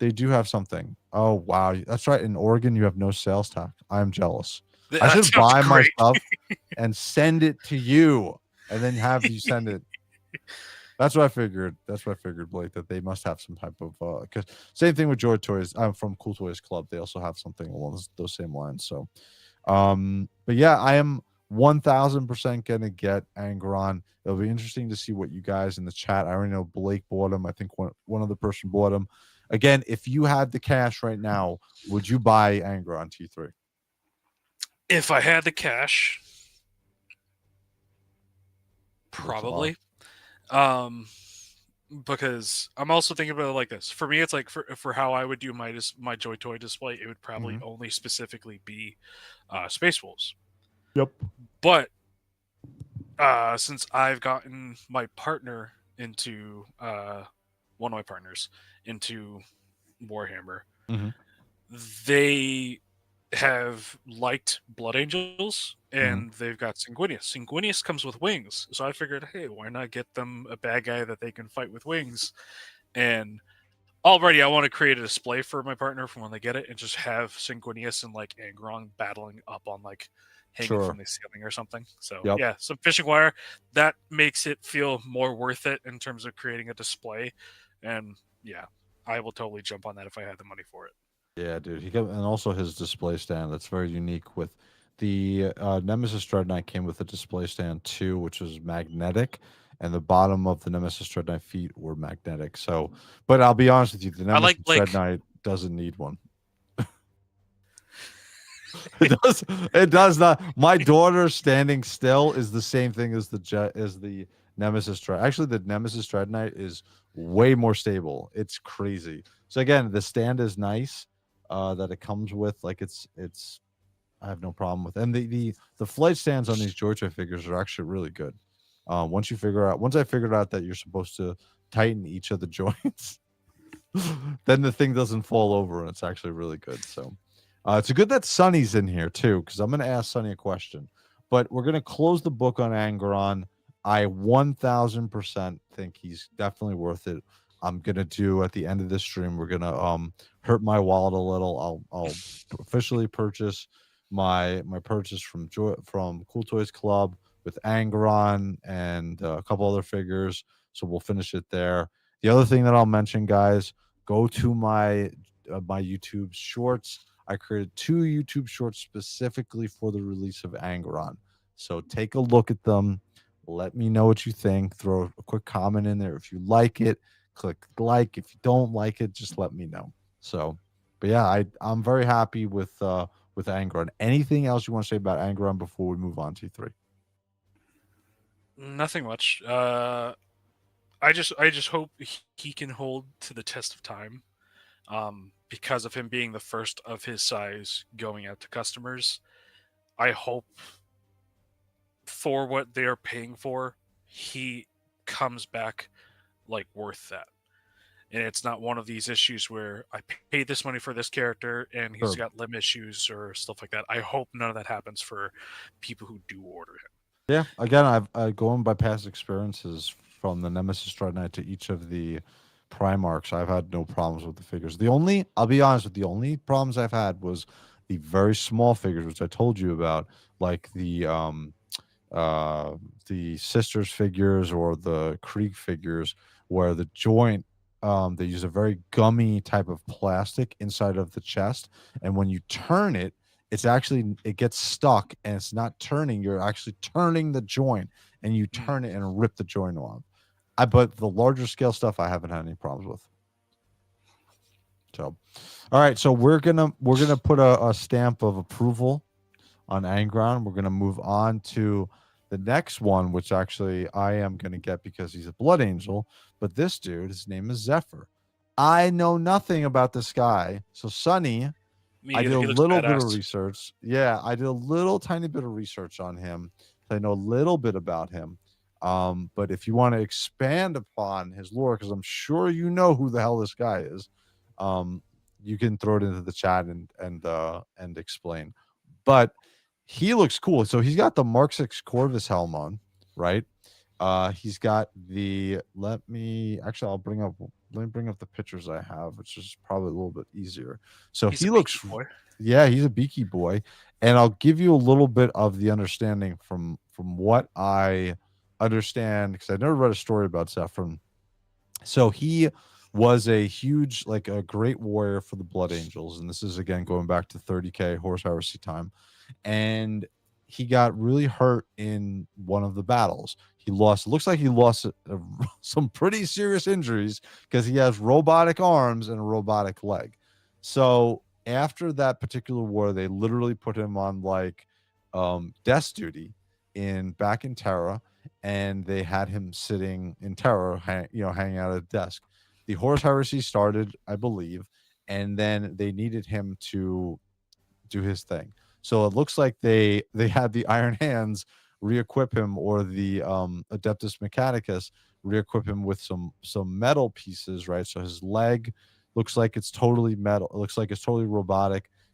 S1: have something. Oh wow, that's right. In Oregon, you have no sales tax. I'm jealous. I
S2: That
S1: should
S2: sounds
S1: buy my
S2: great.
S1: stuff and send it to you, and then have you send it. That's what I figured. Blake, that they must have some type of because same thing with Joy Toys. I'm from Cool Toys Club. They also have something along those same lines. So, but yeah, I am 1000% gonna get Angron. It'll be interesting to see what you guys in the chat. I already know Blake bought him. I think one other person bought him. Again, if you had the cash right now, would you buy Angron T3?
S2: If I had the cash, probably. Because I'm also thinking about it like this. For me, it's like for how I would do my JOYTOY display, it would probably only specifically be Space Wolves.
S1: Yep.
S2: But since I've gotten my partner into one of my partners into Warhammer, they have liked Blood Angels, and they've got Sanguinius. Sanguinius comes with wings, so I figured, hey, why not get them a bad guy that they can fight with wings? And already I want to create a display for my partner from when they get it, and just have Sanguinius and like Angron battling up on like hanging
S1: Sure.
S2: from the ceiling or something. So
S1: Yep.
S2: yeah, some fishing wire that makes it feel more worth it in terms of creating a display. And yeah, I will totally jump on that if I had the money for it.
S1: Yeah, dude. And also his display stand. That's very unique. With the Nemesis Dread Knight came with a display stand too, which was magnetic, and the bottom of the Nemesis Dread Knight feet were magnetic. So, but I'll be honest with you, the
S2: I like
S1: Nemesis Dread Knight doesn't need one. It does. It does not. My daughter standing still is the same thing as the Nemesis Dread. Actually, the Nemesis Dread Knight is way more stable. It's crazy. So again, the stand is nice. That it comes with, like it's. I have no problem with, and the flight stands on these JOYTOY figures are actually really good. Once I figured out that you're supposed to tighten each of the joints, then the thing doesn't fall over, and it's actually really good. So. It's good that Sonny's in here too, because I'm going to ask Sonny a question. But we're going to close the book on Angron. I 1000% think he's definitely worth it. I'm going to do at the end of this stream. We're going to hurt my wallet a little. I'll officially purchase my purchase from Cool Toys Club with Angron and a couple other figures. So we'll finish it there. The other thing that I'll mention, guys, go to my YouTube shorts. I created 2 YouTube shorts specifically for the release of Angron. So take a look at them. Let me know what you think. Throw a quick comment in there. If you like it, click like. If you don't like it, just let me know. So, but yeah, I'm very happy with Angron. Anything else you want to say about Angron before we move on to 3?
S2: Nothing much. I just hope he can hold to the test of time. Because of him being the first of his size going out to customers, I hope for what they are paying for, he comes back like worth that. And it's not one of these issues where I paid this money for this character and he's got limb issues or stuff like that. I hope none of that happens for people who do order him.
S1: Yeah, again, I've going by past experiences from the Nemesis Dread Knight to each of the Primarchs. I've had no problems with the figures. I'll be honest with you, the only problems I've had was the very small figures, which I told you about, like the sisters figures or the Krieg figures, where the joint they use a very gummy type of plastic inside of the chest, and when you turn it, it gets stuck and it's not turning. You're actually turning the joint, and you turn it and rip the joint off. But the larger scale stuff, I haven't had any problems with. So, all right. So we're gonna put a stamp of approval on Angron. We're gonna move on to the next one, which actually I am gonna get because he's a Blood Angel. But this dude, his name is Zephyr. I know nothing about this guy. So Sonny, I did a little bit of research. Yeah, I did a little tiny bit of research on him. So I know a little bit about him. But if you want to expand upon his lore, because I'm sure you know who the hell this guy is, you can throw it into the chat and explain. But he looks cool. So he's got the Mark 6 Corvus helm on, right? He's got the let me bring up the pictures I have, which is probably a little bit easier. So he looks yeah, he's a beaky boy. And I'll give you a little bit of the understanding from what I understand, because I never read a story about Zephon. So he was a huge, like a great warrior for the Blood Angels, and this is again going back to 30K Horus Heresy time, and he got really hurt in one of the battles. He lost. It looks like he lost some pretty serious injuries because he has robotic arms and a robotic leg. So after that particular war, they literally put him on like desk duty back in Terra, and they had him sitting in Terra, hanging out at a desk. The Horus Heresy started, I believe, and then they needed him to do his thing. So it looks like they had the Iron Hands re-equip him, or the Adeptus Mechanicus re-equip him with some metal pieces, right? So his leg looks like it's totally metal. It looks like it's totally robotic.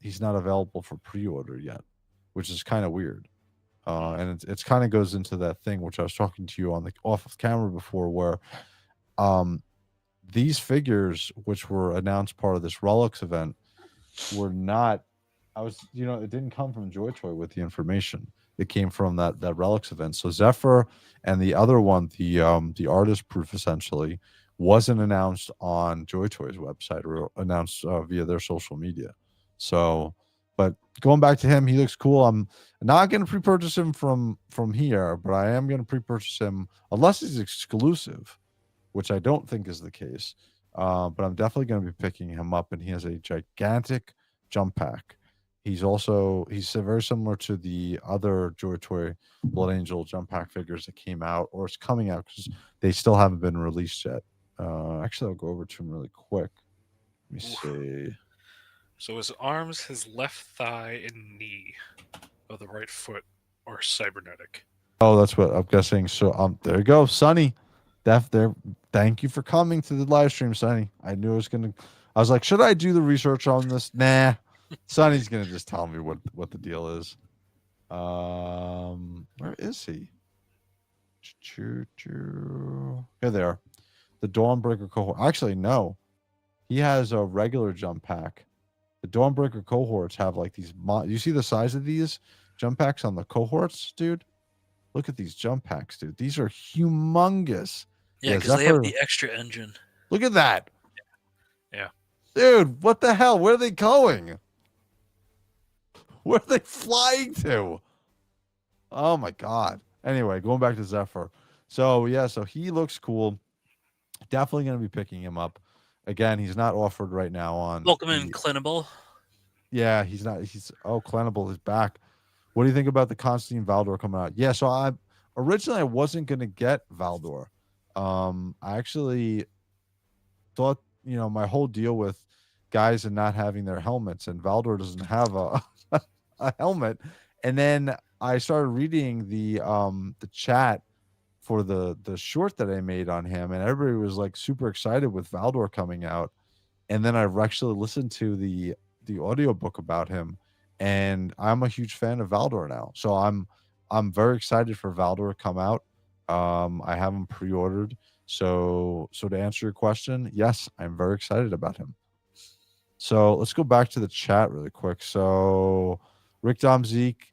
S1: he's not available for pre-order yet, which is kind of weird. And it's kind of goes into that thing which I was talking to you on the off of camera before, where these figures, which were announced part of this Relics event, were not. It didn't come from JOYTOY with the information. It came from that Relics event. So Zephyr and the other one, the artist proof, essentially wasn't announced on JOYTOY's website or announced via their social media. So, but going back to him, he looks cool. I'm not going to pre-purchase him from here, but I am going to pre-purchase him unless he's exclusive, which I don't think is the case. But I'm definitely going to be picking him up, and he has a gigantic jump pack. He's very similar to the other JOYTOY Blood Angel jump pack figures that came out or is coming out because they still haven't been released yet. Actually, I'll go over to him really quick. Let me see.
S2: So his arms, his left thigh, and knee of the right foot are cybernetic.
S1: Oh, that's what I'm guessing. So there you go, Sonny. Thank you for coming to the live stream, Sonny. I knew I was like, should I do the research on this? Nah. Sonny's gonna just tell me what the deal is. Where is he? Here they are. The Dawnbreaker cohort. Actually, no. He has a regular jump pack. The Dawnbreaker cohorts have like these. You see the size of these jump packs on the cohorts, dude? Look at these jump packs, dude. These are humongous.
S2: Yeah, because they have the extra engine.
S1: Look at that.
S2: Yeah.
S1: Dude, what the hell? Where are they going? Where are they flying to? Oh my god. Anyway, going back to Zephon. So yeah, so he looks cool. Definitely going to be picking him up. Again, he's not offered right now on.
S2: Welcome in, Clinable.
S1: Yeah, he's not. Clinable is back. What do you think about the Constantine Valdor coming out? Yeah, so originally I wasn't going to get Valdor. I actually thought, my whole deal with guys and not having their helmets, and Valdor doesn't have a helmet. And then I started reading the chat for the short that I made on him, and everybody was like super excited with Valdor coming out. And then I actually listened to the audiobook about him, and I'm a huge fan of Valdor now. So I'm very excited for Valdor to come out. I have him pre-ordered. So to answer your question, yes, I'm very excited about him. So let's go back to the chat really quick. So Rick Dom Zeke,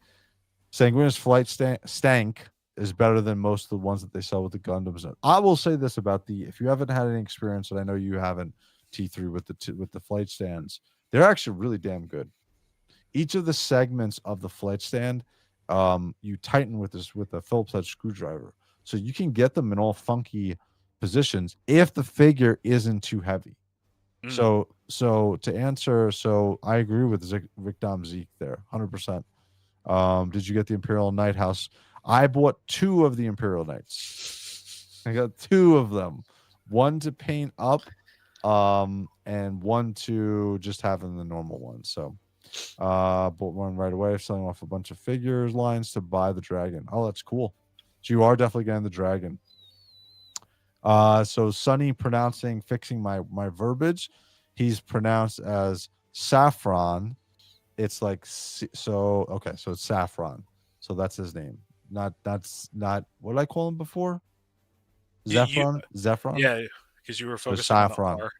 S1: Sanguineous Flight Stank is better than most of the ones that they sell with the Gundams. I will say this about if you haven't had any experience, and I know you haven't, T3 with the flight stands, they're actually really damn good. Each of the segments of the flight stand, you tighten with a Phillips head screwdriver, so you can get them in all funky positions if the figure isn't too heavy. So to answer, I agree with Rick Dom Zeke there, 100%. Did you get the Imperial Night House? I bought 2 of the Imperial Knights. I got 2 of them, one to paint up, and one to just have in the normal one. So bought one right away, selling off a bunch of figures lines to buy the dragon. Oh, that's cool. So you are definitely getting the dragon. So Sonny fixing my verbiage. He's pronounced as Saffron. It's like okay, so it's Saffron. So that's his name. That's not what did I call him before? Zephon? Zephon?
S2: Yeah, because you were focusing on the R.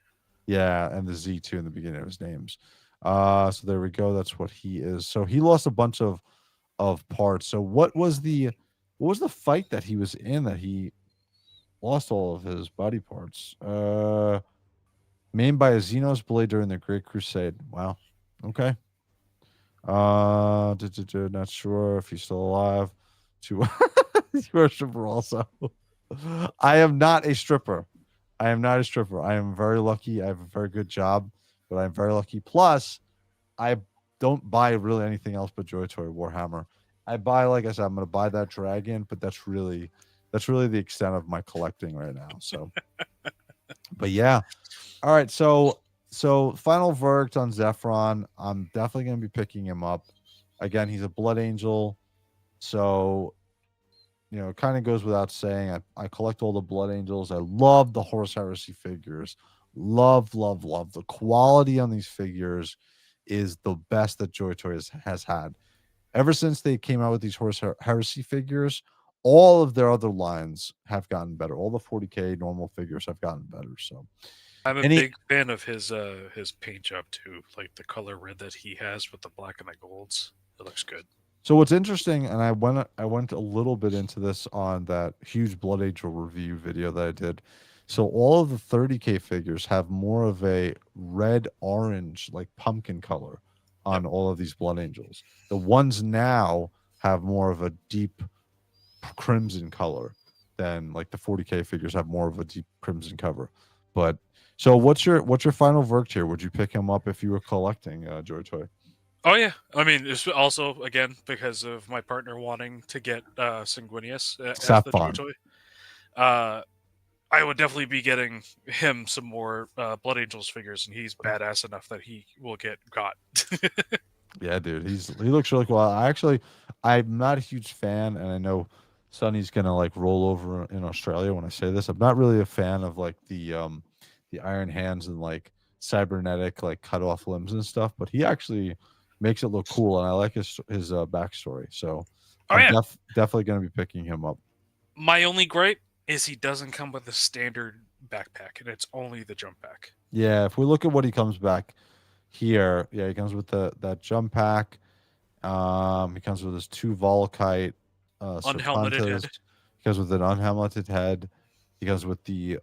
S1: Yeah, and the Z2 in the beginning of his names. So there we go. That's what he is. So he lost a bunch of parts. So what was the fight that he was in that he lost all of his body parts? Maimed by a Xenos blade during the Great Crusade. Wow. Okay. Not sure if he's still alive. You are a stripper also. I am not a stripper. I am very lucky. I have a very good job, but I'm very lucky. Plus, I don't buy really anything else but JOYTOY Warhammer. I buy, like I said, I'm going to buy that dragon, but that's really the extent of my collecting right now. So, but yeah. All right. So final verdict on Zephon. I'm definitely going to be picking him up. Again, he's a Blood Angel. So, it kind of goes without saying. I collect all the Blood Angels. I love the Horus Heresy figures. Love. The quality on these figures is the best that JOYTOY has had. Ever since they came out with these Horus Heresy figures, all of their other lines have gotten better. All the 40K normal figures have gotten better. So
S2: I'm a big fan of his paint job too, like the color red that he has with the black and the golds. It looks good.
S1: So what's interesting, and I went a little bit into this on that huge Blood Angel review video that I did. So all of the 30K figures have more of a red orange, like pumpkin color on all of these Blood Angels. The ones now have more of a deep crimson color than like the 40K figures have more of a deep crimson cover. But So what's your final verdict here? Would you pick him up if you were collecting JOYTOY?
S2: Oh yeah, I mean, it's also again because of my partner wanting to get Sanguinius as the
S1: Zephon.
S2: JOYTOY. I would definitely be getting him some more Blood Angels figures, and he's badass enough that he will get got.
S1: Yeah, dude, he looks really cool. I'm not a huge fan, and I know Sonny's gonna like roll over in Australia when I say this. I'm not really a fan of like the iron hands and like cybernetic like cut off limbs and stuff, but he actually makes it look cool, and I like his backstory. So
S2: Oh
S1: I'm
S2: yeah,
S1: definitely gonna be picking him up.
S2: my only gripe is he doesn't come with a standard backpack, and it's only the jump pack.
S1: Yeah, if we look at what he comes back here, yeah, he comes with that jump pack. He comes with his 2 Volkite
S2: Unhelmeted head.
S1: He comes with an unhelmeted head. He comes with the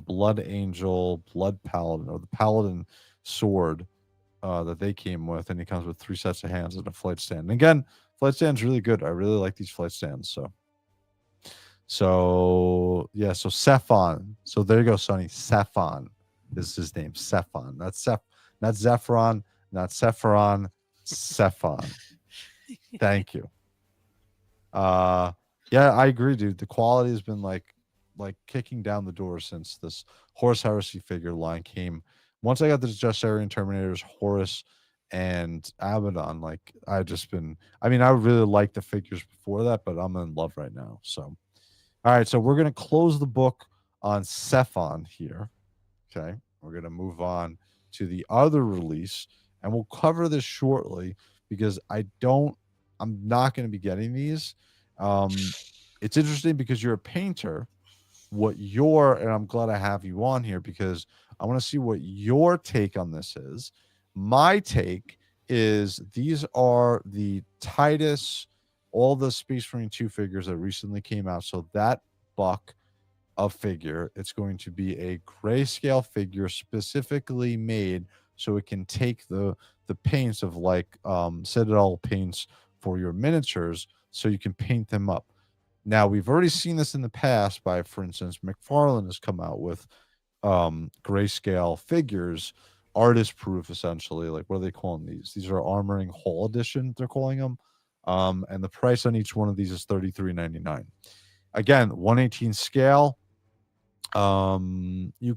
S1: Blood Angel, Blood Paladin, or the Paladin sword that they came with, and he comes with 3 sets of hands and a flight stand. And again, flight stand's really good. I really like these flight stands. So yeah, so Sephon. So there you go, Sonny. Sephon is his name. Sephon. Not Zephron, not Sephiron, Sephon. Thank you. Yeah, I agree, dude. The quality has been like kicking down the door since this Horus Heresy figure line came. Once I got the Justarian Terminators, Horus and Abaddon, like I really liked the figures before that, but I'm in love right now. So all right, so we're gonna close the book on Sephon here. Okay, we're gonna move on to the other release, and we'll cover this shortly because I'm not going to be getting these. It's interesting because you're a painter. And I'm glad I have you on here because I want to see what your take on this is. My take is these are the Titus, all the Space Marine 2 figures that recently came out. So that buck of figure, it's going to be a grayscale figure specifically made so it can take the paints of like Citadel paints for your miniatures so you can paint them up. Now we've already seen this in the past by, for instance, McFarlane has come out with grayscale figures, artist proof essentially. Like what are they calling these? These are Armoring Hall Edition, they're calling them. And the price on each one of these is $33.99. Again, 1/18 scale. You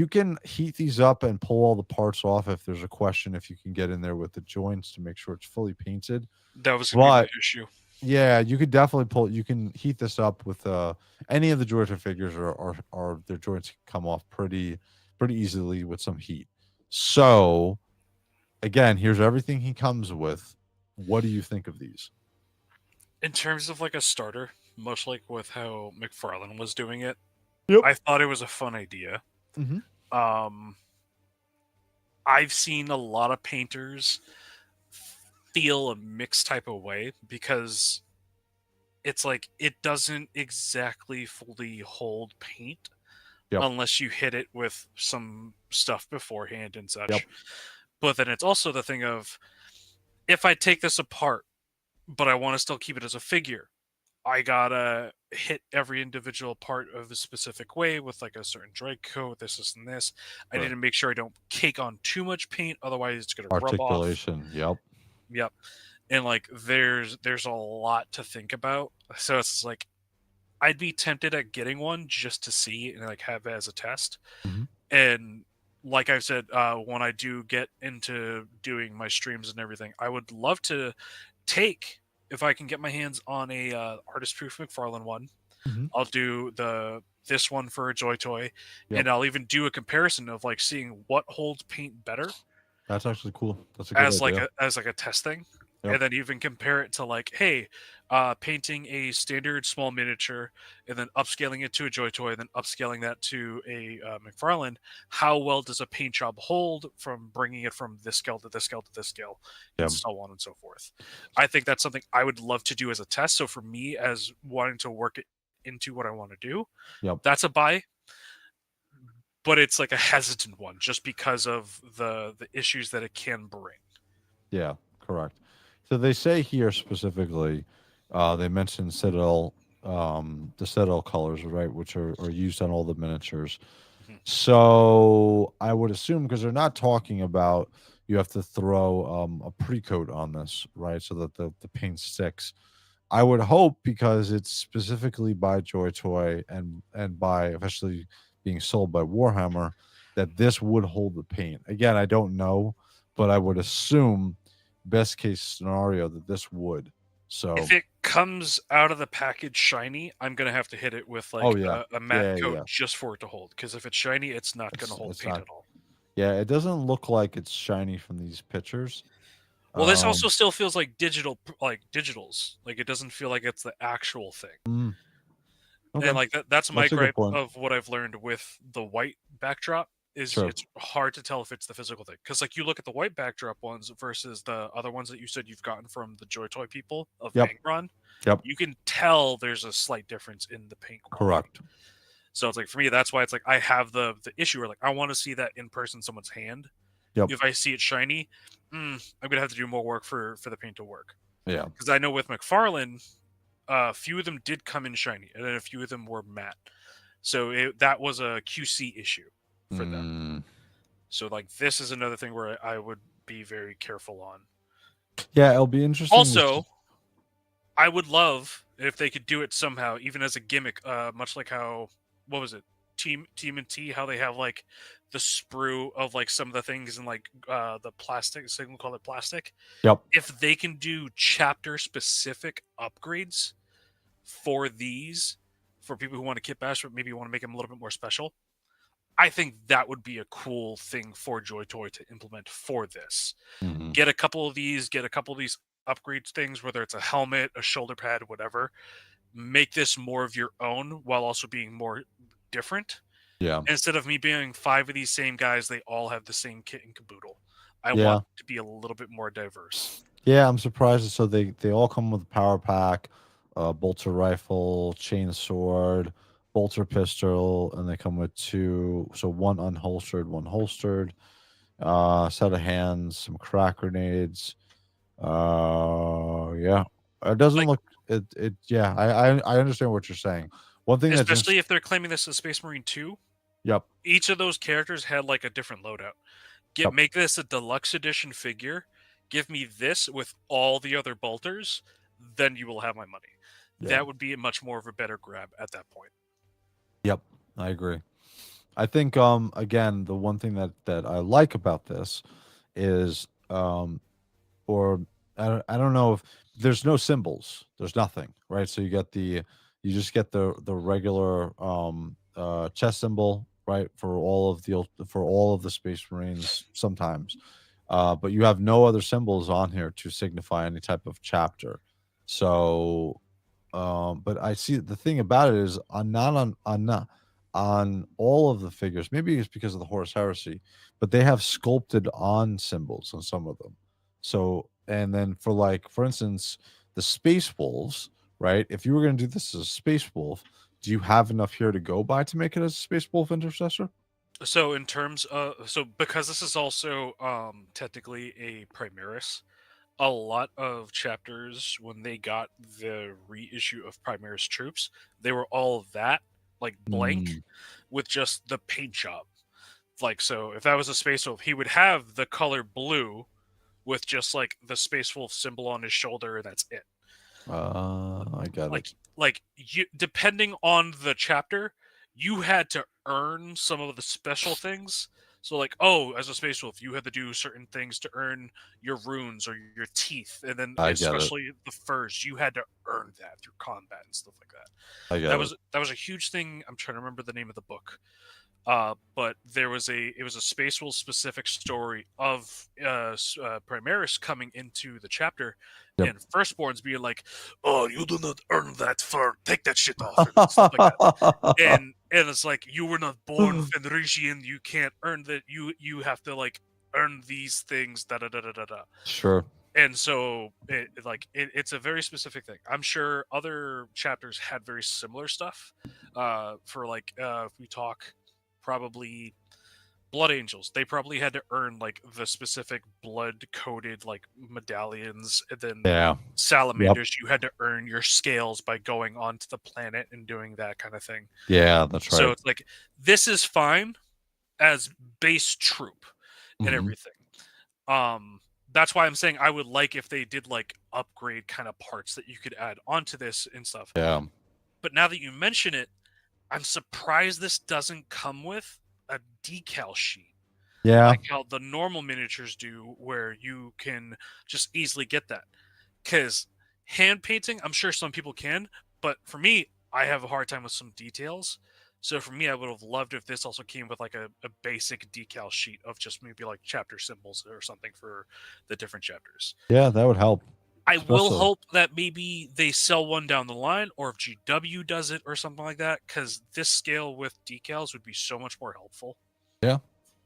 S1: can heat these up and pull all the parts off if there's a question if you can get in there with the joints to make sure it's fully painted.
S2: That was gonna be my issue.
S1: Yeah, you could definitely you can heat this up with any of the JOYTOY figures or their joints come off pretty easily with some heat. So again, here's everything he comes with. What do you think of these?
S2: In terms of like a starter, much like with how McFarlane was doing it,
S1: Yep.
S2: I thought it was a fun idea. I've seen a lot of painters feel a mixed type of way because it's like it doesn't exactly fully hold paint unless you hit it with some stuff beforehand and such. But then it's also the thing of, if I take this apart, but I want to still keep it as a figure, I gotta hit every individual part of a specific way with like a certain drag coat, this, and this. I need to make sure I don't cake on too much paint, otherwise it's gonna rub off.
S1: Articulation,
S2: Yep. And like there's a lot to think about. So it's like I'd be tempted at getting one just to see and like have it as a test. And like I've said, when I do get into doing my streams and everything, I would love to take, if I can get my hands on a artist proof McFarlane one, I'll do this one for a JOYTOY, and I'll even do a comparison of like seeing what holds paint better.
S1: That's actually cool. That's a good idea.
S2: As a test thing. And then even compare it to like, hey, painting a standard small miniature and then upscaling it to a JOYTOY and then upscaling that to a McFarlane. How well does a paint job hold from bringing it from this scale to this scale to this scale, and so on and so forth? I think that's something I would love to do as a test. So for me, as wanting to work it into what I want to do, that's a buy. But it's like a hesitant one just because of the issues that it can bring.
S1: Yeah, correct. So they say here specifically, they mentioned Citadel, the Citadel colors, right, which are used on all the miniatures. So I would assume, because they're not talking about you have to throw a pre-coat on this, right? So that the paint sticks. I would hope, because it's specifically by JOYTOY and by officially being sold by Warhammer, that this would hold the paint. Again, I don't know, but I would assume best case scenario that this would. So
S2: If it comes out of the package shiny, I'm gonna have to hit it with like
S1: yeah,
S2: a matte
S1: yeah,
S2: coat
S1: yeah.
S2: just for it to hold. Because if it's shiny, it's not gonna hold
S1: It's
S2: paint
S1: not.
S2: at all.
S1: Yeah, it doesn't look like it's shiny from these pictures.
S2: Well, this also still feels like like digitals. Like it doesn't feel like it's the actual thing.
S1: Okay,
S2: And like that's my
S1: that's a good
S2: gripe
S1: point.
S2: of what I've learned with the white backdrop is
S1: Sure.
S2: it's hard to tell if it's the physical thing. Because like you look at the white backdrop ones versus the other ones that you said you've gotten from the JOYTOY people of
S1: Yep.
S2: Angron,
S1: Yep.
S2: you can tell there's a slight difference in the paint quality.
S1: Correct.
S2: So it's like for me, that's why it's like I have the issue where like I want to see that in person, someone's hand.
S1: Yep.
S2: If I see it shiny, I'm gonna have to do more work for the paint to work.
S1: Yeah.
S2: Because I know with McFarlane, a few of them did come in shiny, and then a few of them were matte. So that was a QC issue for them. So like this is another thing where I would be very careful on.
S1: Yeah, it'll be interesting.
S2: Also, I would love if they could do it somehow, even as a gimmick, much like how what was it, Team and T, how they have like the sprue of like some of the things and like the plastic, so we call it plastic.
S1: Yep.
S2: If they can do chapter specific upgrades for these, for people who want to kit bash, but maybe want to make them a little bit more special, I think that would be a cool thing for JOYTOY to implement for this. Get a couple of these upgrades things, whether it's a helmet, a shoulder pad, whatever. Make this more of your own while also being more different.
S1: Yeah.
S2: Instead of me being 5 of these same guys, they all have the same kit and caboodle. I
S1: Yeah.
S2: want to be a little bit more diverse.
S1: Yeah, I'm surprised. So they all come with a power pack, bolter rifle, chain sword, bolter pistol, and they come with two. So one unholstered, one holstered. Set of hands, some crack grenades. Yeah, it doesn't
S2: Like,
S1: look. It. Yeah, I understand what you're saying. One thing that's
S2: especially if they're claiming this as Space Marine 2,
S1: Yep.
S2: each of those characters had like a different loadout.
S1: Yep.
S2: Make this a deluxe edition figure. Give me this with all the other bolters, then you will have my money.
S1: Yeah.
S2: That would be much more of a better grab at that point.
S1: Yep, I agree. I think again, the one thing that I like about this is or I don't know if there's no symbols. There's nothing, right? So you just get the regular chest symbol, right, for all of the Space Marines sometimes. But you have no other symbols on here to signify any type of chapter. So but I see the thing about it is on all of the figures, maybe it's because of the Horus Heresy, but they have sculpted on symbols on some of them. So, and then for instance, the Space Wolves, right? If you were going to do this as a Space Wolf, do you have enough here to go by to make it as a Space Wolf Intercessor?
S2: So in terms of because this is also technically a Primaris, a lot of chapters when they got the reissue of Primaris troops, they were all that like blank with just the paint job. Like so if that was a Space Wolf, he would have the color blue with just like the Space Wolf symbol on his shoulder, and that's it.
S1: I got it.
S2: Like you, depending on the chapter, you had to earn some of the special things. So like, oh, as a Space Wolf, you had to do certain things to earn your runes or your teeth, and then especially the furs, you had to earn that through combat and stuff like that. That was a huge thing. I'm trying to remember the name of the book. But it was a Space Wolf specific story of Primaris coming into the chapter, and Firstborns being like, "Oh, you do not earn that fur. Take that shit off," and stuff like that. And it's like you were not born Fenrisian. You can't earn that. You have to like earn these things. Da da da da da da.
S1: Sure.
S2: And so it's a very specific thing. I'm sure other chapters had very similar stuff. For like if we talk. Probably Blood Angels, they probably had to earn like the specific blood coated like medallions, and then
S1: Yeah.
S2: Salamanders, you had to earn your scales by going onto the planet and doing that kind of thing.
S1: Yeah, that's
S2: So
S1: right.
S2: it's like this is fine as base troop and
S1: Mhm.
S2: everything. That's why I'm saying I would like if they did like upgrade kind of parts that you could add onto this and stuff.
S1: Yeah.
S2: But now that you mention it, I'm surprised this doesn't come with a decal sheet
S1: Yeah.
S2: like how the normal miniatures do, where you can just easily get that. Because hand painting, I'm sure some people can, but for me, I have a hard time with some details. So for me, I would have loved if this also came with like a basic decal sheet of just maybe like chapter symbols or something for the different chapters.
S1: Yeah, that would help.
S2: I will
S1: Especially.
S2: hope that maybe they sell one down the line, or if GW does it or something like that, because this scale with decals would be so much more helpful.
S1: Yeah.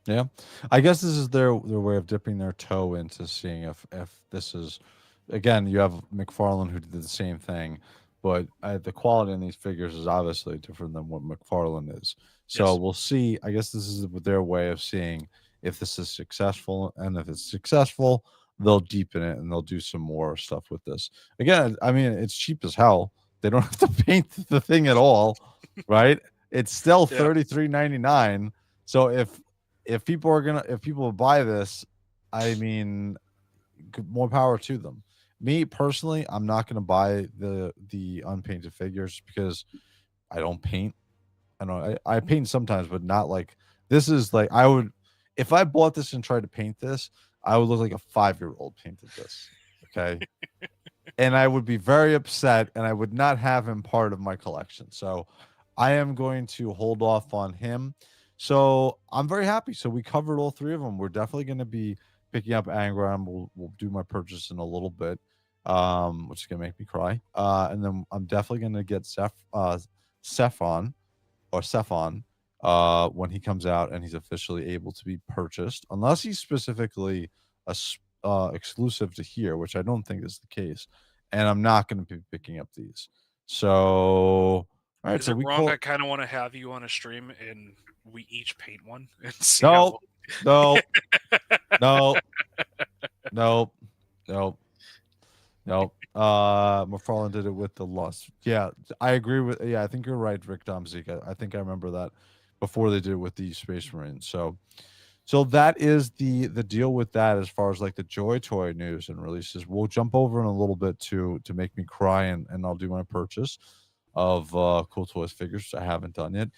S1: Yeah. I guess this is their way of dipping their toe into seeing if this is, again, you have McFarlane who did the same thing, but the quality in these figures is obviously different than what McFarlane is. So
S2: Yes.
S1: we'll see. I guess this is their way of seeing if this is successful, and if it's successful, they'll deepen it and they'll do some more stuff with this. Again, I mean, it's cheap as hell. They don't have to paint the thing at all, right? It's still
S2: Yeah.
S1: $33.99. So if people buy this, I mean, more power to them. Me personally, I'm not going to buy the unpainted figures because I don't paint. I know I paint sometimes, but not like this. Is like I would, if I bought this and tried to paint this, I would look like a 5-year-old painted this. Okay. And I would be very upset, and I would not have him part of my collection. So I am going to hold off on him. So I'm very happy. So we covered all three of them. We're definitely going to be picking up Angron. We'll do my purchase in a little bit, which is going to make me cry. And then I'm definitely going to get Sephon or Sephon when he comes out and he's officially able to be purchased, unless he's specifically exclusive to here, which I don't think is the case. And I'm not going to be picking up these. So, all right.
S2: Is
S1: So
S2: it
S1: we
S2: wrong?
S1: call.
S2: I kind of want to have you on a stream and we each paint one and see
S1: No,
S2: how.
S1: no, no, no, no. McFarlane did it with the Lost. Yeah, I agree with. Yeah, I think you're right, Rick Domzik. I think I remember that before they did it with the Space Marines. So that is the deal with that as far as like the Joy Toy news and releases. We'll jump over in a little bit to make me cry, and I'll do my purchase of Cool Toys figures, which I haven't done yet.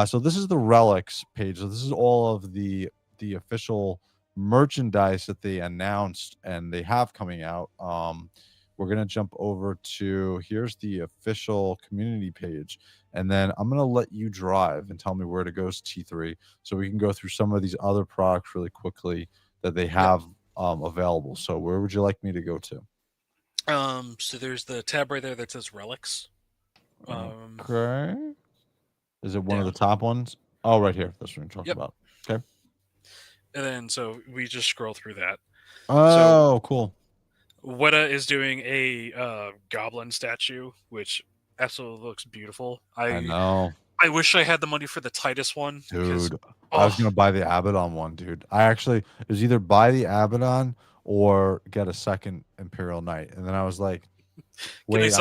S1: So this is the relics page. So this is all of the official merchandise that they announced and they have coming out. We're gonna jump over to, here's the official community page, and then I'm gonna let you drive and tell me where to go, T3, so we can go through some of these other products really quickly that they have available. So where would you like me to go to?
S2: So there's the tab right there that says relics.
S1: Okay. Is it one of
S2: yeah.
S1: the top ones? Oh, right here. That's what I'm talking about. Okay.
S2: And then so we just scroll through that.
S1: Oh, cool.
S2: Weta is doing a goblin statue, which absolutely looks beautiful.
S1: I know.
S2: I wish I had the money for the Titus one.
S1: Dude, I was gonna buy the Abaddon one, dude. It was either buy the Abaddon or get a second Imperial Knight. And then I was like, wait,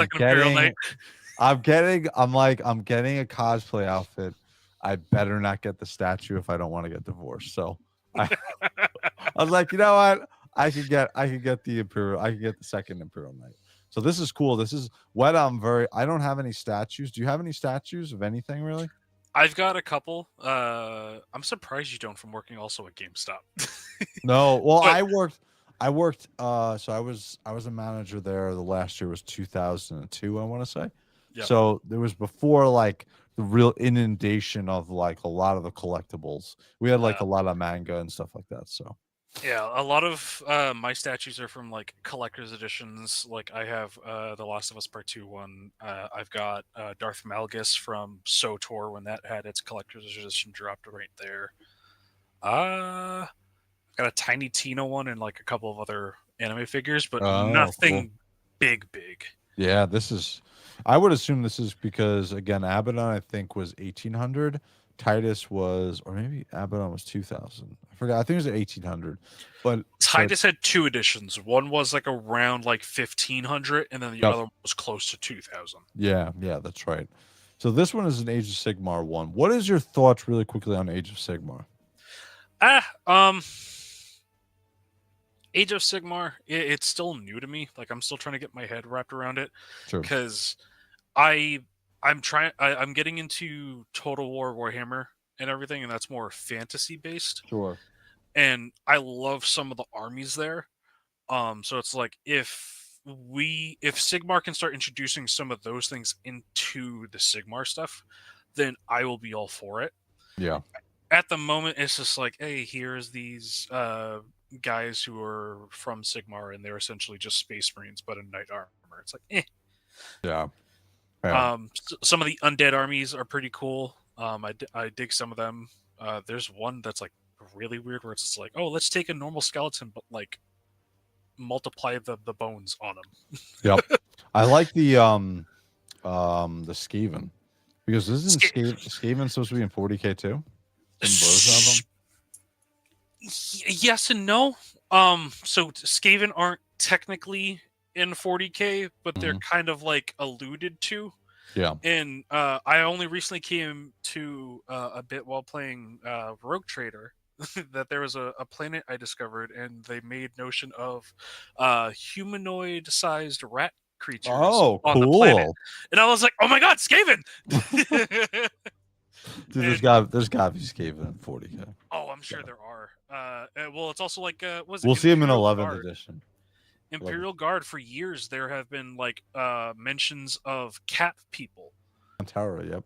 S1: I'm getting a cosplay outfit. I better not get the statue if I don't want to get divorced. So I was like, you know what? I could get the Imperial, I could get the second Imperial Knight. So this is cool. This is what I don't have any statues. Do you have any statues of anything really?
S2: I've got a couple. I'm surprised you don't from working also at GameStop.
S1: No, well, I worked so I was a manager there. The last year was 2002, I want to say.
S2: Yep.
S1: So there was before like the real inundation of like a lot of the collectibles. We had like a lot of manga and stuff like that. So
S2: yeah, a lot of my statues are from like collector's editions. Like I have The Last of Us Part 2 one. I've got Darth Malgus from SOTOR when that had its collector's edition dropped right there. I've got a Tiny Tina one and like a couple of other anime figures, but nothing
S1: cool.
S2: big.
S1: Yeah, I would assume this is because again, Abaddon I think was 1800, Titus was, or maybe Abaddon was 2000. I forgot. I think it was 1800. But
S2: Titus had 2 editions. One was like around like 1500, and then the other one was close to 2000.
S1: Yeah, that's right. So this one is an Age of Sigmar one. What is your thoughts, really quickly, on Age of Sigmar?
S2: Age of Sigmar, it's still new to me. Like, I'm still trying to get my head wrapped around it, because I'm getting into Total War Warhammer and everything, and that's more fantasy based.
S1: Sure.
S2: And I love some of the armies there. So it's like, if Sigmar can start introducing some of those things into the Sigmar stuff, then I will be all for it.
S1: Yeah.
S2: At the moment, it's just like, hey, here's these guys who are from Sigmar, and they're essentially just Space Marines, but in knight armor. It's like, eh.
S1: Yeah.
S2: Some of the undead armies are pretty cool. I dig some of them. There's one that's like really weird, where it's just like, oh, let's take a normal skeleton, but like multiply the bones on them.
S1: Yep. I like the Skaven, because isn't Skaven supposed to be in 40K too?
S2: Yes and no. So Skaven aren't technically in 40K, but they're kind of like alluded to.
S1: Yeah.
S2: And I only recently came to a bit while playing Rogue Trader that there was a planet I discovered, and they made notion of humanoid-sized rat creatures on the planet. And I was like, oh my god, Skaven!
S1: Dude, there's got to be Skaven in 40K.
S2: Oh, I'm sure there are. Well, it's also like,
S1: we'll see him in 11th edition.
S2: Imperial Guard, for years, there have been like mentions of cat people.
S1: Antara, yep.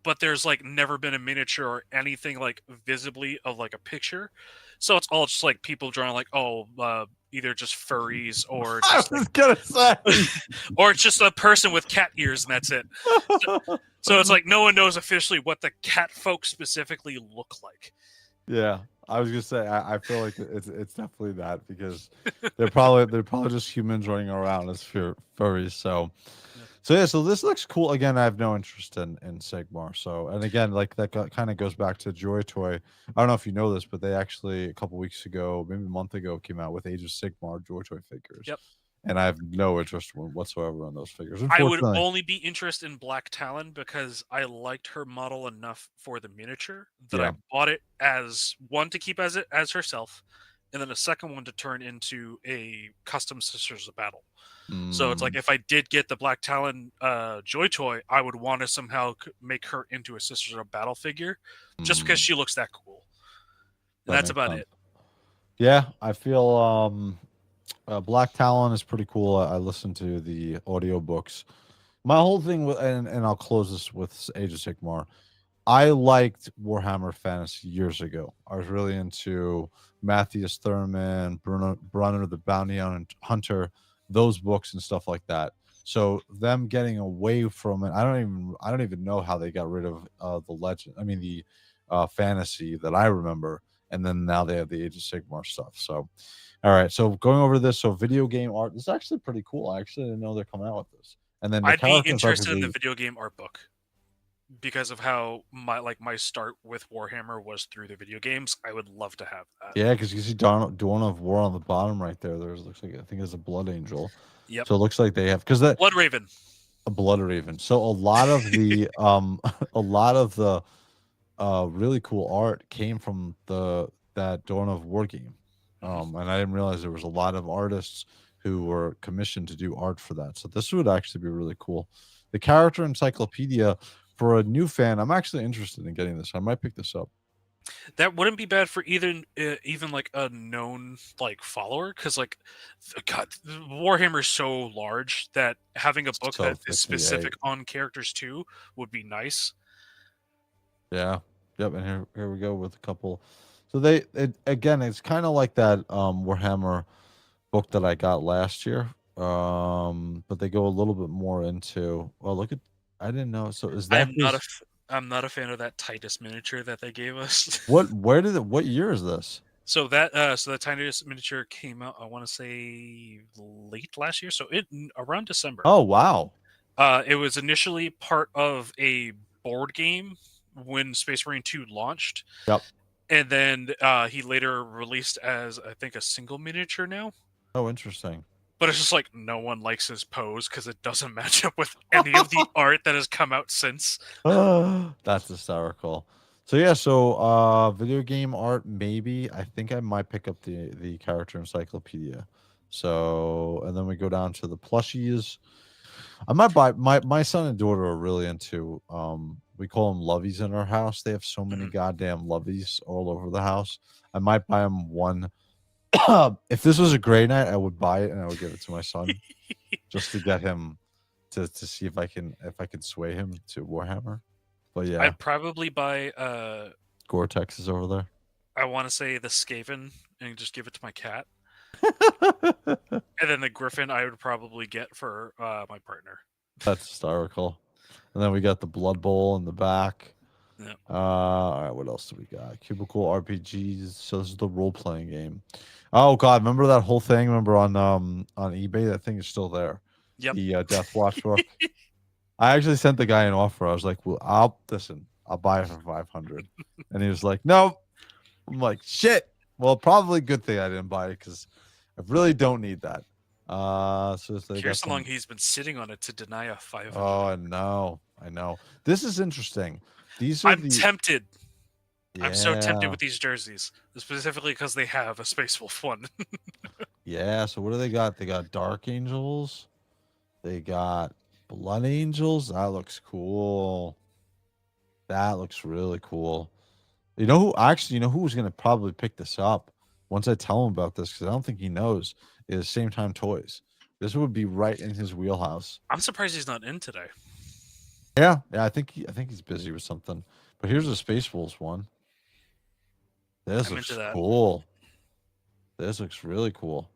S2: But there's like never been a miniature or anything like visibly of like a picture. So it's all just like people drawing like, either just furries or just,
S1: I was gonna say,
S2: or it's just a person with cat ears, and that's it. So it's like no one knows officially what the cat folk specifically look like.
S1: Yeah, I was gonna say, I feel like it's definitely that, because they're probably just humans running around as furries. So this looks cool. Again, I have no interest in Sigmar. So, and again, like that kind of goes back to JOYTOY. I don't know if you know this, but they actually a couple weeks ago, maybe a month ago, came out with Age of Sigmar JOYTOY figures.
S2: Yep.
S1: And I have no interest whatsoever in those figures.
S2: I would only be interested in Black Talon because I liked her model enough for the miniature that I bought it as one to keep as herself, and then a second one to turn into a custom Sisters of Battle. So it's like, if I did get the Black Talon JOYTOY, I would want to somehow make her into a Sisters of Battle figure, just because she looks that cool. And that's about it.
S1: Yeah, I feel Black Talon is pretty cool. I listened to the audiobooks. My whole thing with, and I'll close this with Age of Sigmar. I liked Warhammer Fantasy years ago. I was really into Matthias Thurman, Brunner the Bounty Hunter, those books and stuff like that. So them getting away from it, I don't even know how they got rid of the legend. I mean, the fantasy that I remember, and then now they have the Age of Sigmar stuff. So, all right. So going over this, so video game art, this is actually pretty cool. I actually didn't know they're coming out with this. And then
S2: I'd be interested in the video game art book, because of how my start with Warhammer was through the video games. I would love to have that.
S1: Yeah, because you see Dawn of War on the bottom right there. Looks like, I think it's a Blood Angel.
S2: Yep.
S1: So it looks like they have, because that
S2: Blood Raven.
S1: A Blood Raven. So a lot of the really cool art came from that Dawn of War game. And I didn't realize there was a lot of artists who were commissioned to do art for that. So this would actually be really cool. The character encyclopedia, for a new fan, I'm actually interested in getting this. I might pick this up.
S2: That wouldn't be bad for even like a known like follower, because like, God, Warhammer is so large that having a book that is specific on characters too would be nice.
S1: Yeah. Yep. And here we go with a couple. So again, it's kind of like that Warhammer book that I got last year. But they go a little bit more into, well, look at, I didn't know. So is that
S2: I'm not a fan of that Titus miniature that they gave us.
S1: What year is this?
S2: So that the Titus miniature came out, I want to say late last year, so around December.
S1: Oh wow.
S2: It was initially part of a board game when Space Marine 2 launched.
S1: Yep.
S2: And then he later released as, I think, a single miniature now.
S1: Oh, interesting.
S2: But it's just like no one likes his pose because it doesn't match up with any of the art that has come out since.
S1: That's hysterical. So yeah, so video game art, maybe. I think I might pick up the character encyclopedia. So, and then we go down to the plushies. I might buy my son and daughter are really into we call them lovies in our house. They have so many goddamn lovies all over the house. I might buy them one. If this was a gray knight, I would buy it and I would give it to my son just to get him to see if I can sway him to Warhammer. But yeah,
S2: I'd probably buy
S1: Gore-Tex is over there.
S2: I want to say the Skaven and just give it to my cat. And then the Griffin I would probably get for my partner.
S1: That's hysterical. And then we got the Blood Bowl in the back.
S2: Yeah.
S1: All right, what else do we got? Cubicle RPGs. So this is the role-playing game. Oh god, remember that whole thing? Remember on eBay? That thing is still there.
S2: Yep.
S1: The Death Watch book. I actually sent the guy an offer. I was like, "Well, I'll buy it for 500," and he was like, "No." I'm like, "Shit." Well, probably good thing I didn't buy it because I really don't need that. So
S2: here's how long he's been sitting on it to deny a 500.
S1: Oh, I know. This is interesting. These are
S2: tempted.
S1: Yeah.
S2: I'm so tempted with these jerseys, specifically because they have a Space Wolf one.
S1: Yeah. So what do they got? They got Dark Angels. They got Blood Angels. That looks cool. That looks really cool. You know who's gonna probably pick this up once I tell him about this, because I don't think he knows, is Same Time Toys. This would be right in his wheelhouse.
S2: I'm surprised he's not in today.
S1: Yeah, I think he's busy with something. But here's a Space Wolves one. This looks cool. This looks really cool.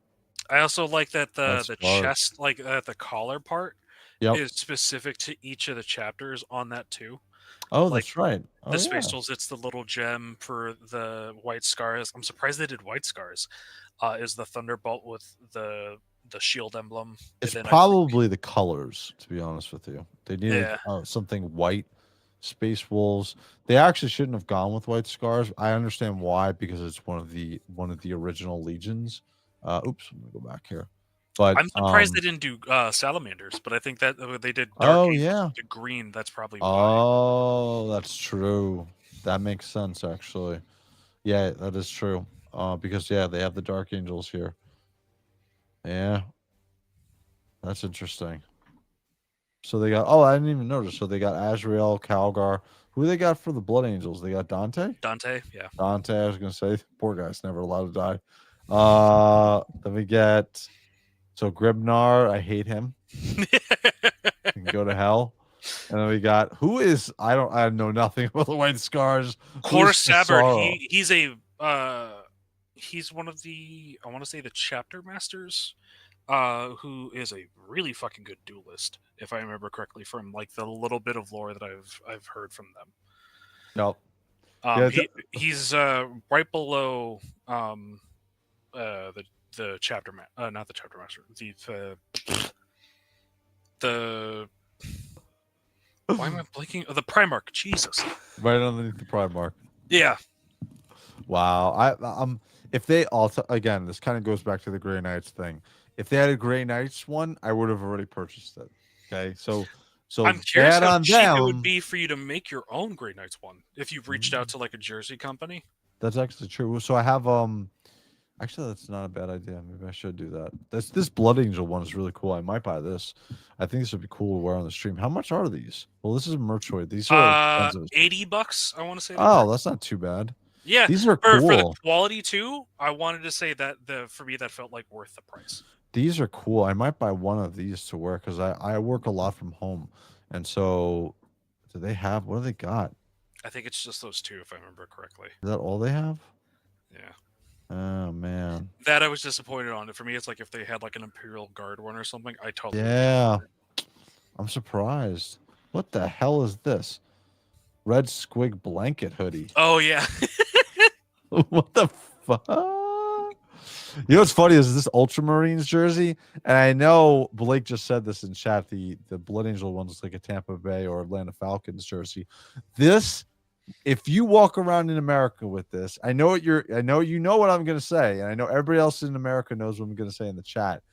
S2: I also like that the chest, like the collar part, is specific to each of the chapters on that too.
S1: Oh, like, that's right. Oh,
S2: the Space Wolves, it's the little gem for the white scars. I'm surprised they did white scars. Is the Thunderbolt with the shield emblem.
S1: It's probably the colors, to be honest with you. They needed something white. Space Wolves. They actually shouldn't have gone with white scars. I understand why, because it's one of the original legions. Oops, I'm gonna go back here. But
S2: I'm surprised they didn't do salamanders, but I think that they did dark to green. That's probably why.
S1: Oh, that's true. That makes sense, actually. Yeah, that is true. Because they have the Dark Angels here. Yeah, that's interesting. So they got. Oh, I didn't even notice. So they got Azrael, Calgar. Who they got for the Blood Angels? They got Dante.
S2: Yeah.
S1: Dante. I was gonna say, poor guy's never allowed to die. Then we get. So Gribnar, I hate him. He can go to hell. And then we got I know nothing about the white scars.
S2: Horus Saber. He's one of the, I want to say, the chapter masters, who is a really fucking good duelist, if I remember correctly, from like the little bit of lore that I've heard from them.
S1: Nope.
S2: He's right below the chapter not the chapter master, the why am I blanking? The Primarch. Jesus.
S1: Right underneath the Primarch.
S2: Yeah.
S1: Wow. If they again, this kind of goes back to the Grey Knights thing. If they had a Grey Knights one, I would have already purchased it. Okay, so
S2: I'm curious how cheap it would be for you to make your own Grey Knights one if you've reached out to like a jersey company.
S1: That's actually true. So I have actually, that's not a bad idea. Maybe I should do that. This Blood Angel one is really cool. I might buy this. I think this would be cool to wear on the stream. How much are these? Well, this is a Merchoid. These are
S2: $80. I want to say.
S1: Oh, that's not too bad.
S2: Yeah,
S1: these are cool
S2: for the quality too. I wanted to say that for me that felt like worth the price.
S1: These are cool. I might buy one of these to wear because I work a lot from home, and so do they have? What do they got?
S2: I think it's just those two, if I remember correctly.
S1: Is that all they have?
S2: Yeah.
S1: Oh man.
S2: That I was disappointed on. For me, it's like if they had like an Imperial Guard one or something. I totally.
S1: Yeah. I'm surprised. What the hell is this? Red squig blanket hoodie.
S2: Oh yeah.
S1: What the fuck? You know what's funny is this Ultramarines jersey, and I know Blake just said this in chat. The Blood Angel one is like a Tampa Bay or Atlanta Falcons jersey. This if you walk around in America with this, I know you know what I'm gonna say, and I know everybody else in America knows what I'm gonna say in the chat.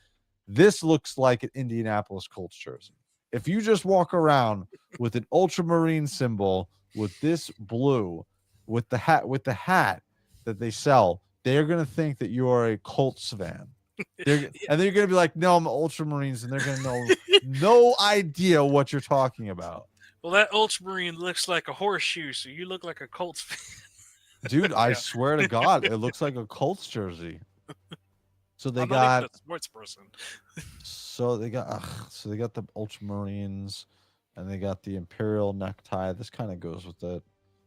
S1: This looks like an Indianapolis Colts jersey. If you just walk around with an Ultramarine symbol with this blue, with the hat that they sell, they're gonna think that you are a Colts fan. And then you're gonna be like, no, I'm Ultramarines, and they're gonna know no idea what you're talking about.
S2: Well, that Ultramarine looks like a horseshoe, so you look like a Colts fan.
S1: Dude, I swear to God, it looks like a Colts jersey. So they
S2: I'm
S1: got
S2: not even a sports person.
S1: so they got the Ultramarines, and they got the Imperial necktie. This kind of goes with it.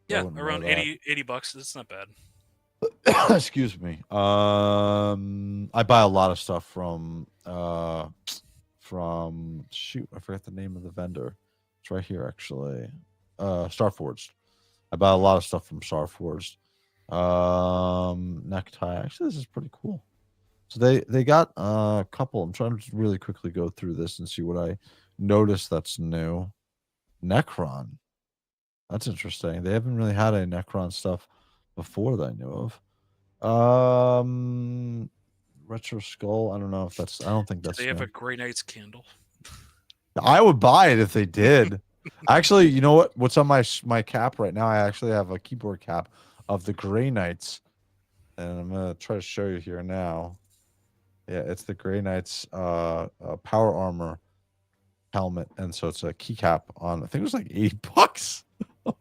S2: Yeah, around $80. It's not bad.
S1: Excuse me. I buy a lot of stuff from shoot, I forgot the name of the vendor. It's right here actually. Starforged. I buy a lot of stuff from Starforged. Necktie. Actually, this is pretty cool. So they got a couple. I'm trying to really quickly go through this and see what I noticed that's new. Necron. That's interesting. They haven't really had any Necron stuff before that I knew of. Retro Skull. I don't know if that's. I don't think that's.
S2: They have a Grey Knights candle.
S1: I would buy it if they did. Actually, you know what? What's on my cap right now? I actually have a keyboard cap of the Grey Knights, and I'm gonna try to show you here now. Yeah, it's the Grey Knights power armor helmet, and so it's a keycap on. I think it was like $80.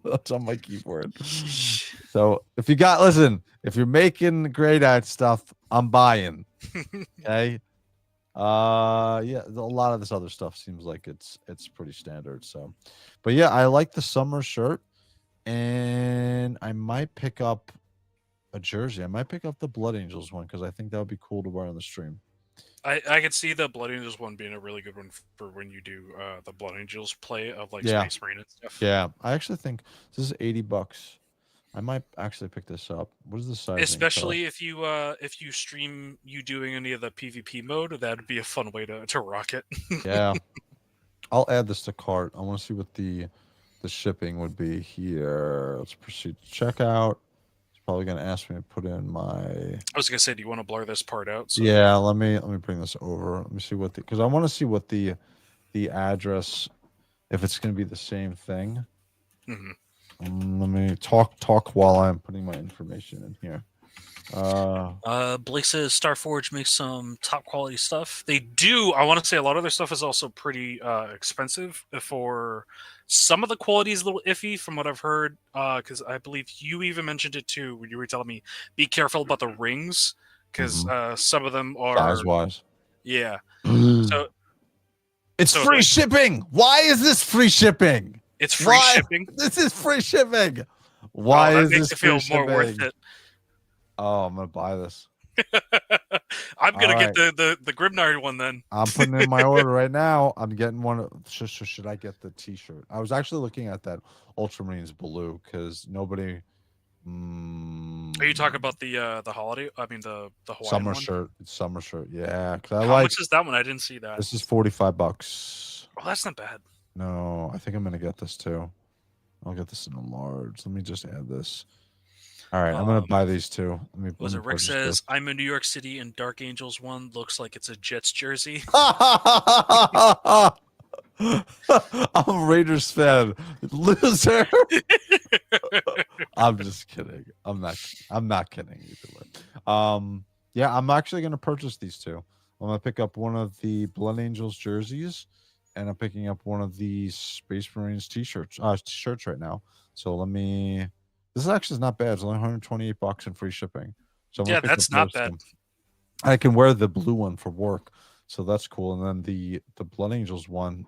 S1: That's on my keyboard. So if you're making Grey Knight stuff, I'm buying. Okay. Yeah, a lot of this other stuff seems like it's pretty standard. So, but yeah, I like the summer shirt, and I might pick up a jersey. I might pick up the Blood Angels one because I think that would be cool to wear on the stream.
S2: I could see the Blood Angels one being a really good one for when you do the Blood Angels play of like Space Marine and stuff.
S1: Yeah, I actually think this is $80. I might actually pick this up. What is the size?
S2: Especially if you stream you doing any of the PvP mode, that'd be a fun way to rock it.
S1: Yeah, I'll add this to cart. I want to see what the shipping would be here. Let's proceed to checkout. It's probably going to ask me to put in my.
S2: I was gonna say, do you want to blur this part out?
S1: So... Yeah, let me bring this over. Let me see what because I want to see what the address, if it's going to be the same thing.
S2: Mm-hmm.
S1: Let me talk while I'm putting my information in here.
S2: Blake says Starforge makes some top quality stuff. They do. I want to say a lot of their stuff is also pretty expensive. For some of the quality is a little iffy from what I've heard. Because I believe you even mentioned it too when you were telling me be careful about the rings because some of them are
S1: size wise.
S2: Yeah. So
S1: it's free shipping. Why is this free shipping?
S2: It's free shipping.
S1: This is free shipping. Why is this free shipping?
S2: More worth it.
S1: Oh, I'm gonna buy this.
S2: I'm gonna get the Grimnard one then.
S1: I'm putting in my order right now. I'm getting one. Should I get the T-shirt? I was actually looking at that Ultramarines blue because nobody.
S2: Are you talking about the holiday? I mean the Hawaiian
S1: summer
S2: one?
S1: shirt. It's summer shirt. Yeah.
S2: How much is that one? I didn't see that.
S1: This is $45.
S2: Oh, that's not bad.
S1: No, I think I'm gonna get this too. I'll get this in a large. Let me just add this. All right, I'm gonna buy these two.
S2: Rick says I'm in New York City and Dark Angels one looks like it's a Jets jersey.
S1: I'm a Raiders fan, loser. I'm just kidding. I'm not kidding either way. Yeah, I'm actually gonna purchase these two. I'm gonna pick up one of the Blood Angels jerseys, and I'm picking up one of the Space Marines t-shirts right now. So let me. This actually is not bad. It's only $128 in free shipping. So
S2: yeah, that's not bad.
S1: I can wear the blue one for work, so that's cool. And then the Blood Angels one,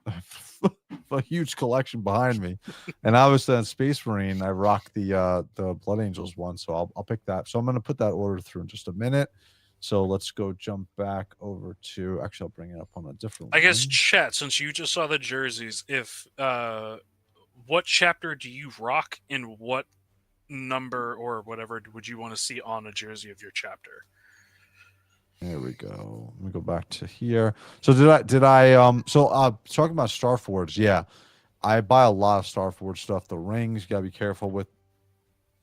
S1: a huge collection behind me. And obviously on Space Marine, I rock the Blood Angels one, so I'll pick that. So I'm gonna put that order through in just a minute. So let's go jump back over to. Actually, I'll bring it up on a different.
S2: I guess chat, since you just saw the jerseys, if what chapter do you rock and what number or whatever would you want to see on a jersey of your chapter?
S1: There we go. Let me go back to here. So talking about Starforged, yeah. I buy a lot of Starforged stuff. The rings, you gotta be careful with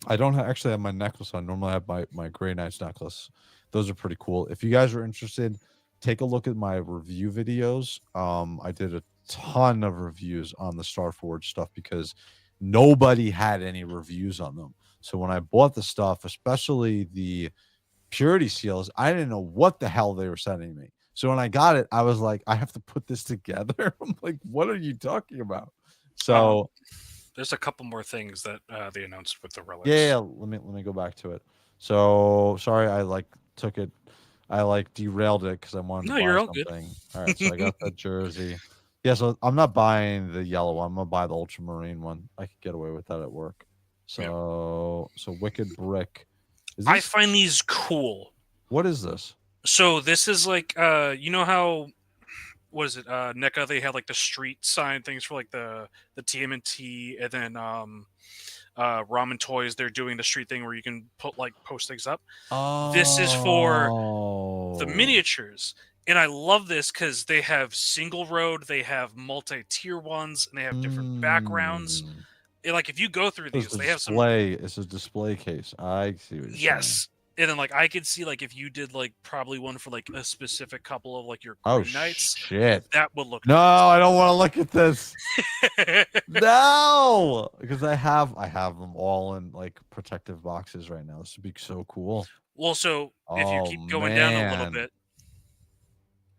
S1: I don't actually have my necklace on. Normally I have my Grey Knights necklace. Those are pretty cool. If you guys are interested, take a look at my review videos. I did a ton of reviews on the Starforge stuff because nobody had any reviews on them. So when I bought the stuff, especially the purity seals, I didn't know what the hell they were sending me. So when I got it, I was like, I have to put this together. I'm like, what are you talking about? So
S2: there's a couple more things that they announced with the relics.
S1: yeah, let me go back to it. So sorry, I derailed it because I wanted to buy something. All right, so I got that jersey. Yeah, so I'm not buying the yellow one. I'm gonna buy the ultramarine one. I could get away with that at work. So Wicked Brick.
S2: I find these cool.
S1: What is this?
S2: So this is like you know how, what is it? NECA, they had like the street sign things for like the TMNT, and then Ramen Toys, they're doing the street thing where you can post things up. This is for the miniatures. And I love this because they have single road, they have multi-tier ones, and they have different backgrounds. And like if you go through these, they have some.
S1: It's a display case. I see what you're saying.
S2: And then like I could see like if you did like probably one for like a specific couple of like your Green Knights.
S1: Shit.
S2: That would look
S1: No, I don't want to look at this. No, because I have them all in like protective boxes right now. This would be so cool.
S2: Well, so if you keep going down a little bit.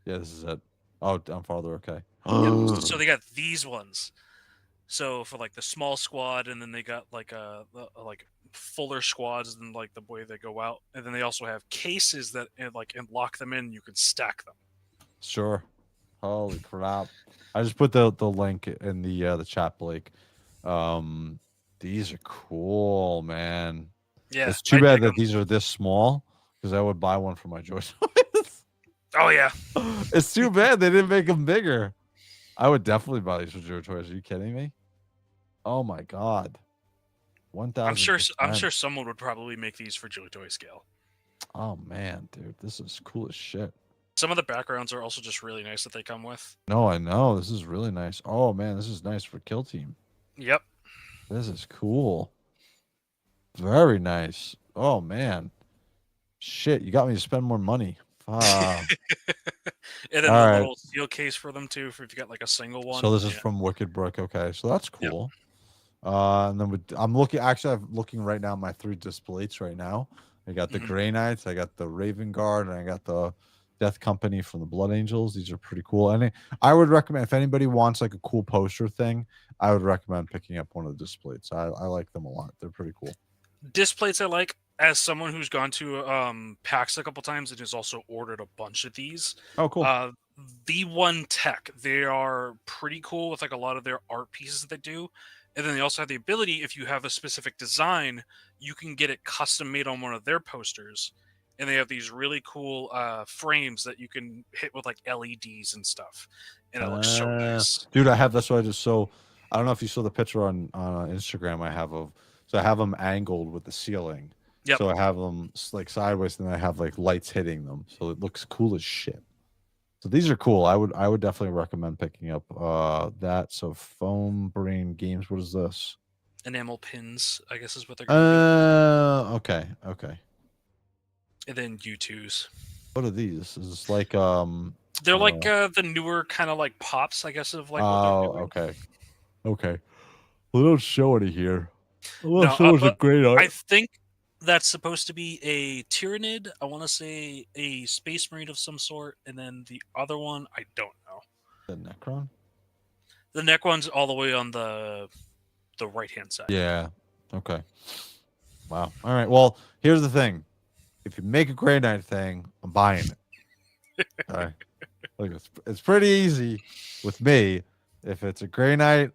S1: Yeah, this is it. Oh, I'm farther. Okay.
S2: So they got these ones. So for like the small squad, and then they got like like fuller squads, and like the way they go out, and then they also have cases that and lock them in. You can stack them.
S1: Sure. Holy crap! I just put the link in the chat, Blake. These are cool, man.
S2: Yeah,
S1: it's too bad that these are this small because I would buy one for my Joy Toys.
S2: Oh yeah,
S1: it's too bad they didn't make them bigger. I would definitely buy these for Joy Toys. Are you kidding me? Oh my god. 1,000.
S2: I'm sure someone would probably make these for Joy Toy scale.
S1: Oh man, dude, this is cool as shit.
S2: Some of the backgrounds are also just really nice that they come with.
S1: No, I know. This is really nice. Oh man, this is nice for Kill Team.
S2: Yep.
S1: This is cool. Very nice. Oh man. Shit, you got me to spend more money.
S2: And then the little steel case for them too, if you got like a single one.
S1: So this is from Wicked Brick. Okay, so that's cool. Yep. And then I'm looking right now at my 3 displays right now. I got the Grey Knights, I got the Raven Guard, and I got the Death Company from the Blood Angels. These are pretty cool. And I would recommend, if anybody wants like a cool poster thing, I would recommend picking up one of the displays. I like them a lot. They're pretty cool.
S2: Displays I like. As someone who's gone to PAX a couple times and has also ordered a bunch of these.
S1: Oh, cool.
S2: V1 Tech, they are pretty cool with like a lot of their art pieces that they do. And then they also have the ability, if you have a specific design, you can get it custom made on one of their posters. And they have these really cool frames that you can hit with like LEDs and stuff. And it looks so nice.
S1: Dude, I don't know if you saw the picture on Instagram I have of, so I have them angled with the ceiling. Yep. So I have them like sideways, and then I have like lights hitting them, so it looks cool as shit. So these are cool. I would definitely recommend picking up that. So Foam Brain Games. What is this?
S2: Enamel pins, I guess is what they're going to
S1: okay.
S2: And then U2s.
S1: What are these? Is this like
S2: they're like the newer kind of like pops, I guess, of like
S1: okay. Well, they don't show any here. A great art.
S2: I think that's supposed to be a Tyranid. I want to say a Space Marine of some sort, and then the other one, I don't know.
S1: The Necron?
S2: The Necron's all the way on the right-hand side.
S1: Yeah. Okay. Wow. All right. Well, here's the thing. If you make a Grey Knight thing, I'm buying it. All right. Look, it's pretty easy with me. If it's a Grey Knight,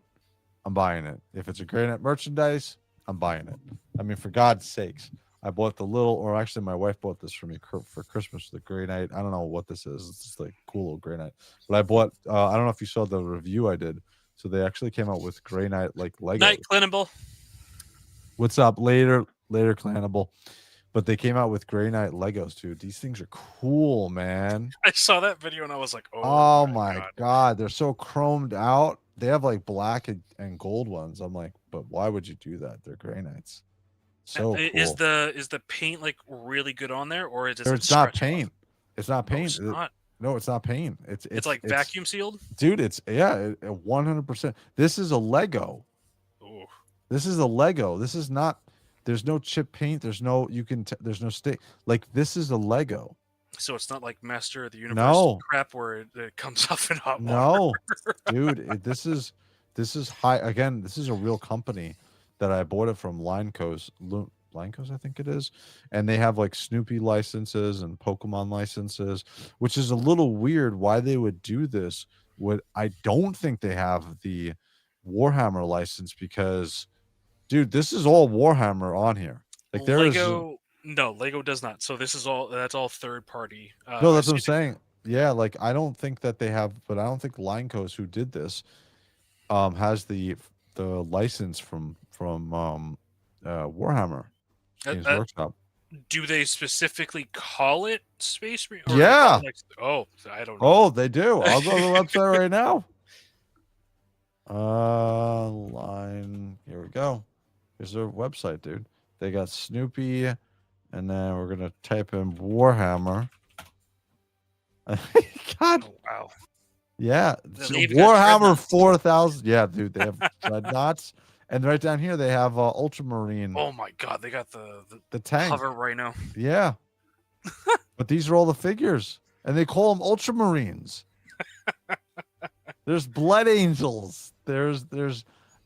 S1: I'm buying it. If it's a Grey Knight merchandise, I'm buying it. I mean, for God's sakes, I bought or actually my wife bought this for me for Christmas, the Grey Knight. I don't know what this is. It's just like cool little Grey Knight. But I bought, I don't know if you saw the review I did. So they actually came out with Grey Knight like Legos.
S2: Night Clanable.
S1: What's up? Later Clanable. But they came out with Grey Knight Legos, dude. These things are cool, man.
S2: I saw that video and I was like,
S1: oh my God. They're so chromed out. They have like black and gold ones. I'm like, but why would you do that? They're Grey Knights. So
S2: Is
S1: cool.
S2: the paint like really good on there, or does it
S1: It's not
S2: stretch off?
S1: paint. It's not
S2: Oh,
S1: paint.
S2: it's not.
S1: No, it's not paint.
S2: It's like vacuum sealed.
S1: Dude, it's 100%. This is a Lego.
S2: Oh,
S1: This is a Lego. This is not. There's no chip paint. There's no. There's no stick. Like this is a Lego.
S2: so it's not like Master of the Universe
S1: No.
S2: crap where it comes off in hot water.
S1: No, dude. This is high. Again, this is a real company that I bought it from. Lineco's, I think it is, and they have like Snoopy licenses and Pokemon licenses, which is a little weird. Why they would do this? I don't think they have the Warhammer license because, dude, this is all Warhammer on here. Like there is
S2: no, Lego does not. So that's all third party.
S1: no, that's what I'm saying. Yeah, like I don't think that they have, but I don't think Lineco's who did this has the license from Warhammer Games Workshop.
S2: Do they specifically call it Space Marine?
S1: Yeah.
S2: Oh, I don't know.
S1: Oh, they do. I'll go to the website right now. Line. Here we go. Here's their website, dude. They got Snoopy, and then we're gonna type in Warhammer. God.
S2: Oh, wow.
S1: Yeah. Warhammer 4000. Yeah, dude. They have Dreadnoughts. And right down here, they have Ultramarine.
S2: Oh my God, they got the
S1: tank.
S2: hover Rhino.
S1: Yeah. But these are all the figures. And they call them Ultramarines. There's Blood Angels. There's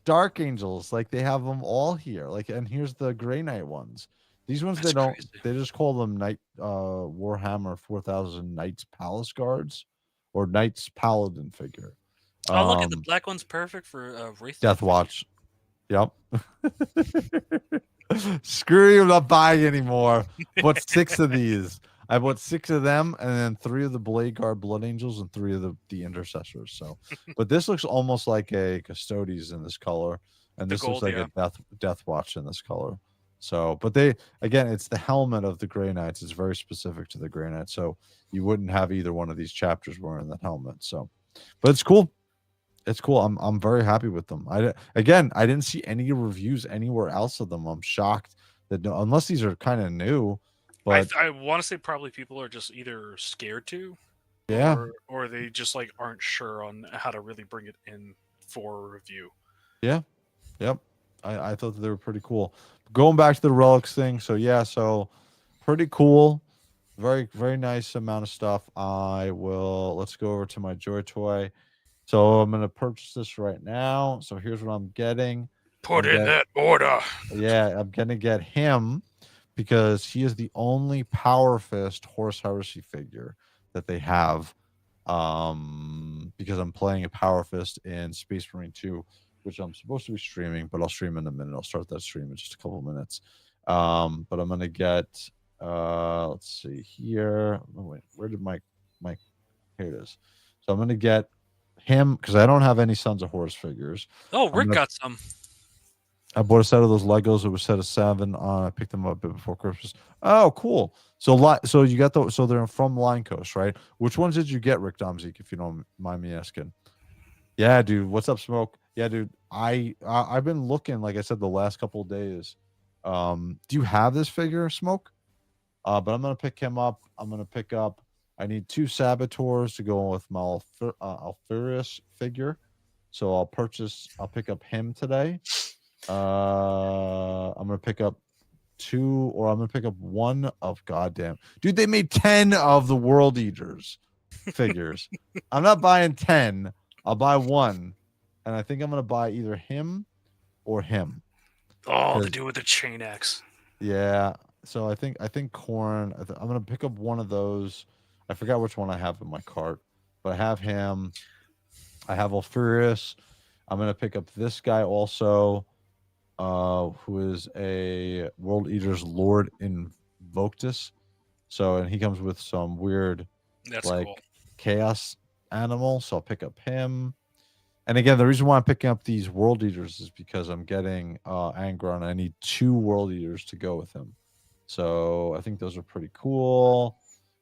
S1: Dark Angels. Like they have them all here. Like, and here's the Grey Knight ones. These ones
S2: That's crazy.
S1: They just call them Warhammer 4000 Knights Palace Guards or Knights Paladin figure.
S2: Oh, look at the black one's perfect for Wraith.
S1: Death Watch. Yep. Screw you, I'm not buying anymore. Bought 6 of these. I bought 6 of them, and then 3 of the Blade Guard Blood Angels and 3 of the Intercessors. So, but this looks almost like a Custodes in this color, and this looks like a Death Watch in this color. So, but again, it's the helmet of the Grey Knights. It's very specific to the Grey Knights, so you wouldn't have either one of these chapters wearing that helmet. So, but it's cool. It's cool. I'm very happy with them. I didn't see any reviews anywhere else of them. I'm shocked that unless these are kind of new. But
S2: I want to say probably people are just either scared to,
S1: yeah,
S2: or they just like aren't sure on how to really bring it in for review.
S1: Yeah, yep. I thought that they were pretty cool. Going back to the relics thing, so yeah, so pretty cool. Very, very nice amount of stuff. Let's go over to my JOYTOY. So I'm going to purchase this right now. So here's what I'm getting.
S2: Put in that order.
S1: Yeah, I'm going to get him because he is the only Power Fist Horus Heresy figure that they have. Because I'm playing a Power Fist in Space Marine 2, which I'm supposed to be streaming, but I'll stream in a minute. I'll start that stream in just a couple of minutes. But I'm going to get, let's see here. Oh, wait, where did my, here it is. So I'm going to get him because I don't have any Sons of Horus figures.
S2: Oh, Rick got some.
S1: I bought a set of those Legos. It was a set of 7. I picked them up a bit before Christmas. Oh, cool. So you got those. So they're from Lineco's, right? Which ones did you get, Rick Domzik, if you don't mind me asking? Yeah, dude. What's up, Smoke? Yeah, dude. I've been looking, like I said, the last couple of days. Do you have this figure, Smoke? But I'm gonna pick him up. I'm gonna pick up. I need 2 Saboteurs to go with my Alfarius figure. So I'll pick up him today. I'm going to pick up 2, or I'm going to pick up 1 of goddamn. Dude, they made 10 of the World Eaters figures. I'm not buying 10. I'll buy 1. And I think I'm going to buy either him or him.
S2: Oh, the dude with the chain axe.
S1: Yeah. So I think Corn, I'm going to pick up 1 of those. I forgot which one I have in my cart, but I have him. I have Alfarius. I'm going to pick up this guy also, who is a World Eaters Lord Invoctus. So, and he comes with some weird, cool chaos animal. So I'll pick up him. And again, the reason why I'm picking up these World Eaters is because I'm getting Angron. I need 2 World Eaters to go with him. So I think those are pretty cool.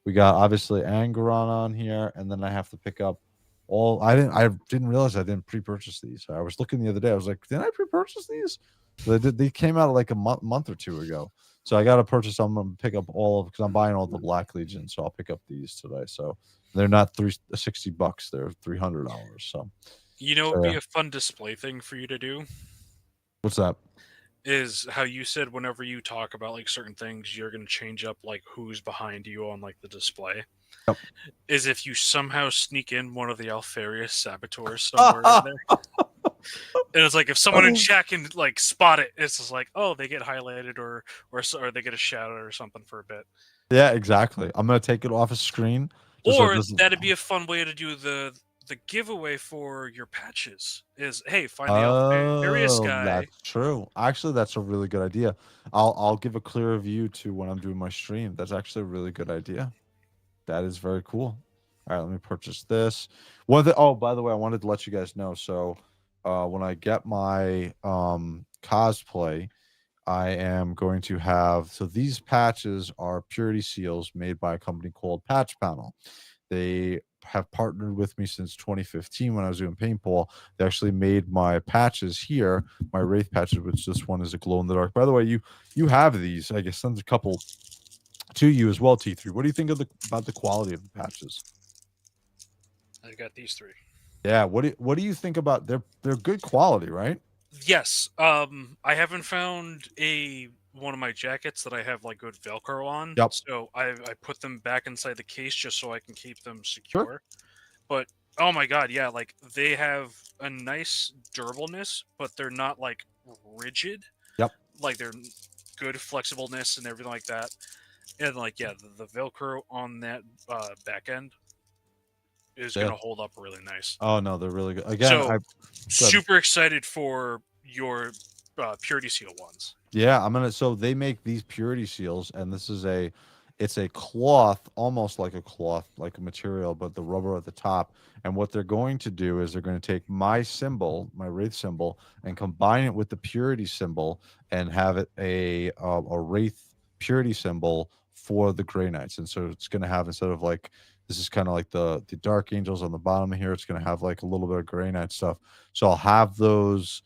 S1: We got obviously Angron on here, and then I have to pick up I didn't realize I didn't pre-purchase these. I was looking the other day. I was like, didn't I pre-purchase these? They came out like a month or two ago. So I got to purchase. I'm gonna pick up all of because I'm buying all the Black Legion. So I'll pick up these today. So they're not $60. They're $300. So
S2: You know, it'd be a fun display thing for you to do.
S1: What's that?
S2: Is how you said whenever you talk about like certain things, you're going to change up like who's behind you on like the display.
S1: Yep.
S2: Is if you somehow sneak in one of the Alfarius saboteurs somewhere in there. And it's like if someone in chat can like spot it, it's just like, oh, they get highlighted or they get a shout out or something for a bit.
S1: Yeah, exactly. I'm gonna take it off a screen.
S2: Or that'd be a fun way to do the giveaway for your patches. Is hey, find the Alfarius guy.
S1: That's true. Actually, that's a really good idea. I'll give a clearer view to when I'm doing my stream. That's actually a really good idea. That is very cool. All right, let me purchase this. Oh, by the way, I wanted to let you guys know. So when I get my cosplay, I am going to have, so these patches are purity seals made by a company called Patch Panel. They have partnered with me since 2015 when I was doing paintball. They actually made my patches here, my Wraith patches, which this one is a glow in the dark. By the way, you have these. I guess send a couple to you as well, T3. What do you think about the quality of the patches?
S2: I got these 3.
S1: Yeah, what do you think about they're good quality, right?
S2: Yes. I haven't found one of my jackets that I have like good Velcro on.
S1: Yep.
S2: So I put them back inside the case just so I can keep them secure. Sure. But oh my god, yeah, like they have a nice durableness, but they're not like rigid.
S1: Yep.
S2: Like they're good flexibleness and everything like that. And like yeah, the Velcro on that back end is going to hold up really nice.
S1: Oh no, they're really good. Again,
S2: so, super excited for your purity seal ones.
S1: Yeah, so they make these purity seals, and this is it's a cloth, almost like a cloth, like a material, but the rubber at the top. And what they're going to do is they're going to take my symbol, my Wraith symbol, and combine it with the purity symbol and have it a Wraith purity symbol for the Grey Knights. And so it's going to have, instead of like, this is kind of like the Dark Angels on the bottom here, it's going to have like a little bit of Grey Knight stuff. So I'll have those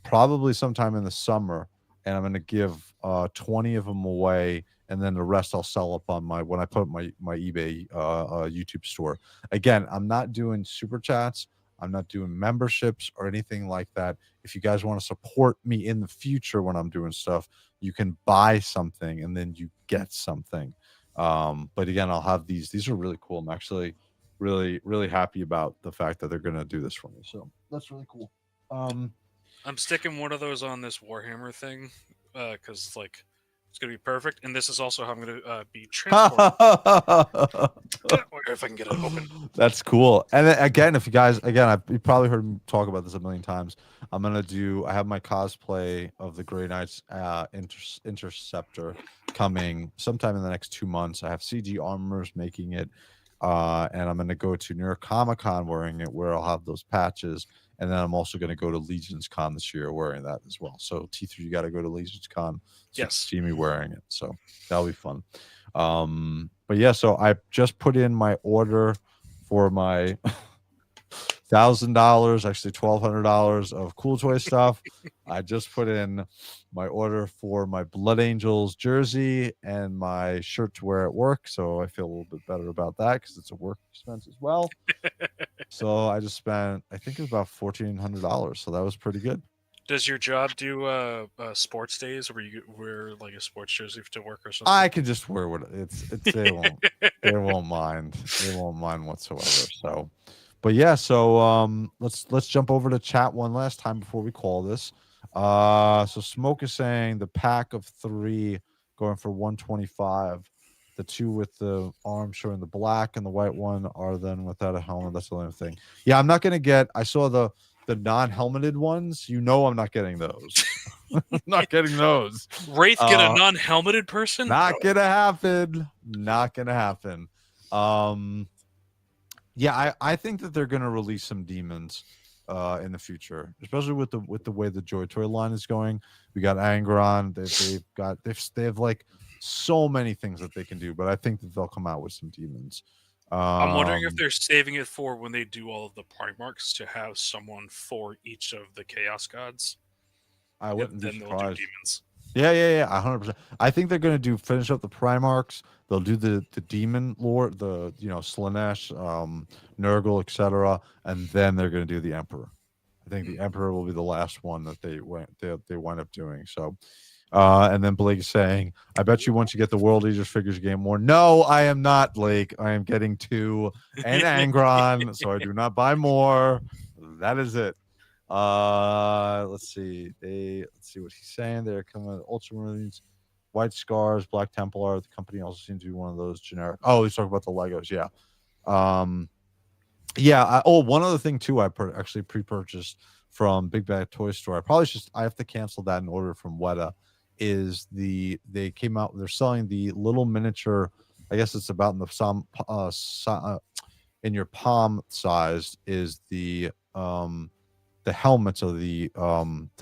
S1: probably sometime in the summer, and I'm going to give 20 of them away, and then the rest I'll sell up on when I put my eBay YouTube store. Again, I'm not doing super chats, I'm not doing memberships or anything like that. If you guys want to support me in the future when I'm doing stuff, you can buy something and then you get something. But again, I'll have these are really cool. I'm actually really happy about the fact that they're going to do this for me, so that's really cool.
S2: I'm sticking one of those on this Warhammer thing because like it's gonna be perfect, and this is also how I'm gonna be transported. If I can get it open.
S1: That's cool. And then, again, if you guys, you probably heard me talk about this a million times. I have my cosplay of the Grey Knights Interceptor coming sometime in the next 2 months. I have CG Armors making it, and I'm gonna go to New York Comic Con wearing it, where I'll have those patches. And then I'm also going to go to Legions Con this year wearing that as well. So T3, you got to go to Legions Con. So
S2: yes.
S1: See me wearing it. So that'll be fun. But yeah, so I just put in my order for my $1,000, actually $1,200 of Cool Toy stuff. I just put in my order for my Blood Angels jersey and my shirt to wear at work. So I feel a little bit better about that because it's a work expense as well. So I just spent, I think it was about $1,400. So that was pretty good.
S2: Does your job do sports days where you wear like a sports jersey to work or something?
S1: I can just wear what they won't mind. They won't mind whatsoever. So, but yeah, so let's jump over to chat one last time before we call this. So Smoke is saying the pack of 3 going for 125. The 2 with the arm showing the black and the white one are then without a helmet. That's the only thing. Yeah, I'm not gonna get. I saw the non-helmeted ones. I'm not getting those. Not getting those.
S2: Wraith get a non-helmeted person?
S1: Not gonna happen. Not gonna happen. Yeah, I think that they're gonna release some demons in the future, especially with the way the JOYTOY line is going. We got Angron. They have like so many things that they can do, but I think that they'll come out with some demons.
S2: I'm wondering if they're saving it for when they do all of the Primarchs to have someone for each of the Chaos Gods.
S1: I
S2: Yep,
S1: wouldn't be
S2: then they'll do
S1: surprised.
S2: demons.
S1: Yeah, 100%. I think they're gonna finish up the Primarchs. They'll do the demon lord, the Slanesh, Nurgle, etc., and then they're gonna do the Emperor. I think the Emperor will be the last one that they wind up doing. So, and then Blake is saying, "I bet you once you get the World Eaters figures, you get more." No, I am not, Blake. I am getting 2 and Angron, so I do not buy more. That is it. Let's see. Let's see what he's saying. They're coming with Ultramarines, White Scars, Black Templar. The company also seems to be one of those generic. Oh, he's talking about the Legos. Yeah. Yeah. One other thing too. I actually pre-purchased from Big Bad Toy Store. I have to cancel that and order from Weta. They came out. They're selling the little miniature. I guess it's about in the in your palm size is the helmets of the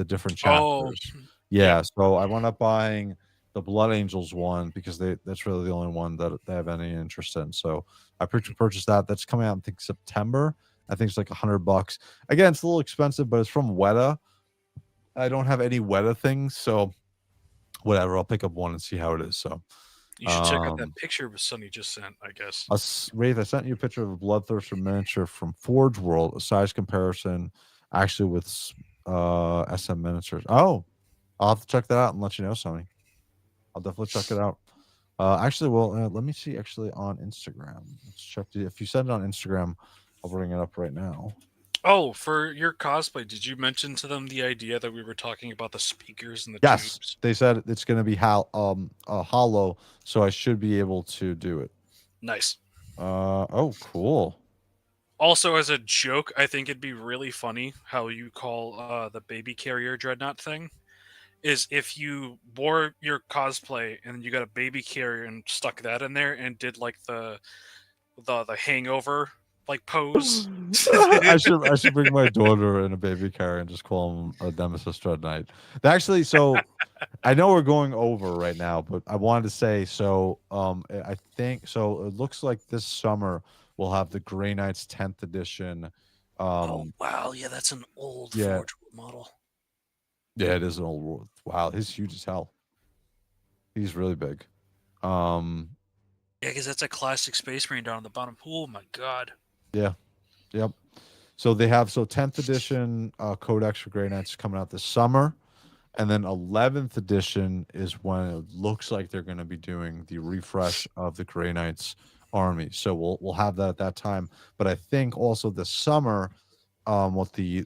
S1: different chapters. Yeah, so I wound up buying the Blood Angels one because that's really the only one that they have any interest in. So I purchased that. That's coming out, I think, September. I think it's like $100. Again, it's a little expensive, but it's from Weta. I don't have any Weta things, so whatever. I'll pick up one and see how it is. So
S2: you should check out that picture Sonny just sent, I guess.
S1: Wraith, I sent you a picture of a Bloodthirster miniature from Forge World, a size comparison actually with SM miniatures. Oh, I'll have to check that out and let you know, Sonny. I'll definitely check it out. Actually, well, let me see. Actually, on Instagram, let's check. If you send it on Instagram, I'll bring it up right now.
S2: Oh, for your cosplay, did you mention to them the idea that we were talking about the speakers and the
S1: Yes,
S2: tubes?
S1: they said it's going to be hollow, so I should be able to do it.
S2: Nice.
S1: Oh, cool.
S2: Also, as a joke, I think it'd be really funny how you call the baby carrier dreadnought thing. Is if you wore your cosplay and you got a baby carrier and stuck that in there and did like the hangover like pose.
S1: I should bring my daughter in a baby carrier and just call him a Nemesis Dreadnought. Actually, so I know we're going over right now, but I wanted to say so. I think so. It looks like this summer we'll have the Grey Knights 10th edition.
S2: Oh wow, yeah, that's an old Forge model.
S1: Yeah, it is an old world. Wow, he's huge as hell. He's really big. Yeah,
S2: because that's a classic Space Marine down on the bottom. Oh my god.
S1: Yeah. Yep. So they have 10th edition Codex for Grey Knights coming out this summer. And then 11th edition is when it looks like they're going to be doing the refresh of the Grey Knights army. So we'll have that at that time. But I think also this summer, what the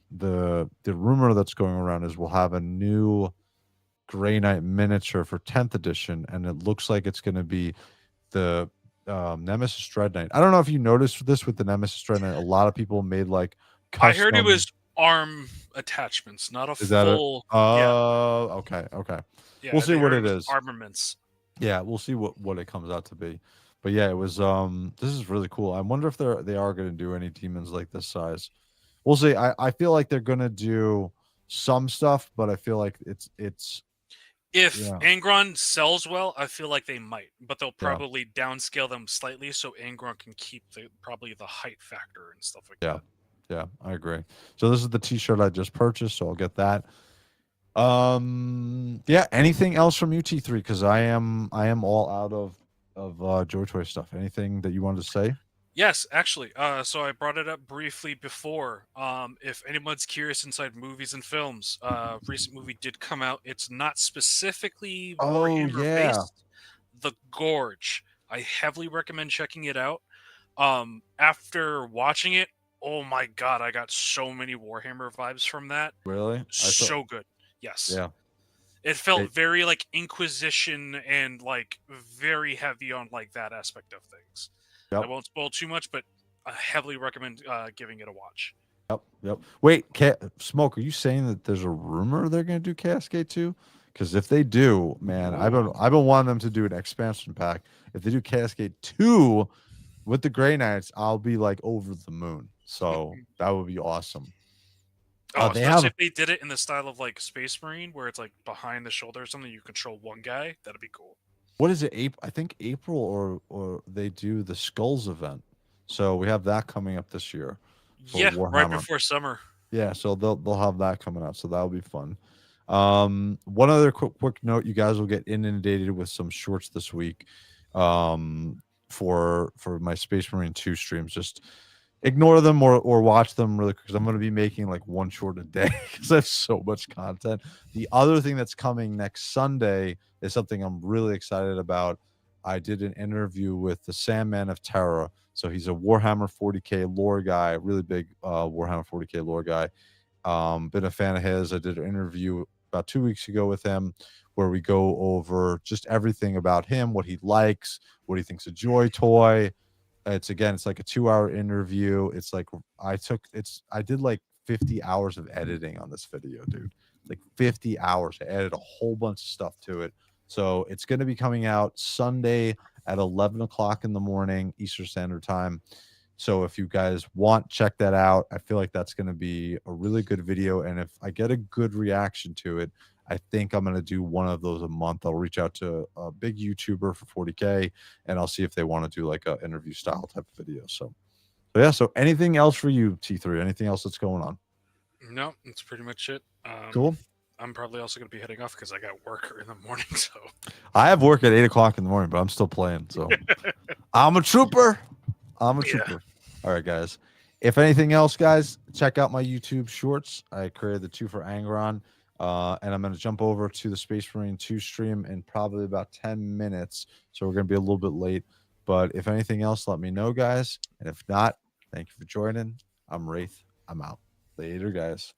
S1: rumor that's going around is we'll have a new Grey Knight miniature for 10th edition, and it looks like it's going to be the Nemesis Dreadnought. I don't know if you noticed this with the Nemesis Dreadnought. A lot of people made like custom...
S2: I heard it was arm attachments, not a
S1: is that
S2: full.
S1: Okay.
S2: Yeah,
S1: we'll see what it is.
S2: Armaments.
S1: Yeah, we'll see what it comes out to be. But yeah, it was this is really cool. I wonder if they are going to do any demons like this size. We'll see. I feel like they're going to do some stuff, but I feel like it's
S2: if Angron sells well, I feel like they might, but they'll probably downscale them slightly so Angron can keep probably the height factor and stuff like that.
S1: Yeah, I agree. So this is the t-shirt I just purchased, so I'll get that. Yeah, anything else from you, T3? Because I am all out of JOYTOY stuff. Anything that you wanted to say?
S2: Yes, actually. So I brought it up briefly before. If anyone's curious inside movies and films, recent movie did come out. It's not specifically Warhammer based. The Gorge. I heavily recommend checking it out. After watching it, oh my god, I got so many Warhammer vibes from that.
S1: Really?
S2: So good. Yes.
S1: Yeah.
S2: It felt very like Inquisition and like very heavy on like that aspect of things. I won't spoil too much, but I heavily recommend giving it a watch.
S1: Yep. Wait, Smoke, are you saying that there's a rumor they're going to do Cascade 2? Because if they do, man, I've been wanting them to do an expansion pack. If they do Cascade 2 with the Grey Knights, I'll be like over the moon. So that would be awesome.
S2: Especially if they did it in the style of like Space Marine, where it's like behind the shoulder or something, you control one guy. That'd be cool.
S1: What is it? I think April or they do the Skulls event. So we have that coming up this year.
S2: Yeah, Warhammer. Right before summer.
S1: Yeah, so they'll have that coming out. So that'll be fun. One other quick note: you guys will get inundated with some shorts this week. For my Space Marine 2 streams, just ignore them or watch them really quick, because I'm going to be making like one short a day because I have so much content. The other thing that's coming next Sunday is something I'm really excited about. I did an interview with the Sandman of Terror. So he's a Warhammer 40K lore guy, really big Warhammer 40K lore guy. Been a fan of his. I did an interview about 2 weeks ago with him where we go over just everything about him, what he likes, what he thinks of Joy Toy. It's like a 2-hour interview. It's like I did like 50 hours of editing on this video, dude. Like 50 hours. I added a whole bunch of stuff to it. So it's going to be coming out Sunday at 11 o'clock in the morning Eastern Standard Time. So if you guys want, check that out. I feel like that's going to be a really good video. And if I get a good reaction to it, I think I'm going to do one of those a month. I'll reach out to a big YouTuber for 40K and I'll see if they want to do like a interview style type of video. So yeah. So anything else for you, T3? Anything else that's going on?
S2: No, that's pretty much it.
S1: Cool.
S2: I'm probably also going to be heading off because I got work in the morning. So
S1: I have work at 8 o'clock in the morning, but I'm still playing. So I'm a trooper. I'm a trooper. Yeah. All right, guys. If anything else, guys, check out my YouTube shorts. I created the 2 for Angron. And I'm going to jump over to the Space Marine 2 stream in probably about 10 minutes. So we're going to be a little bit late. But if anything else, let me know, guys. And if not, thank you for joining. I'm Wraith. I'm out. Later, guys.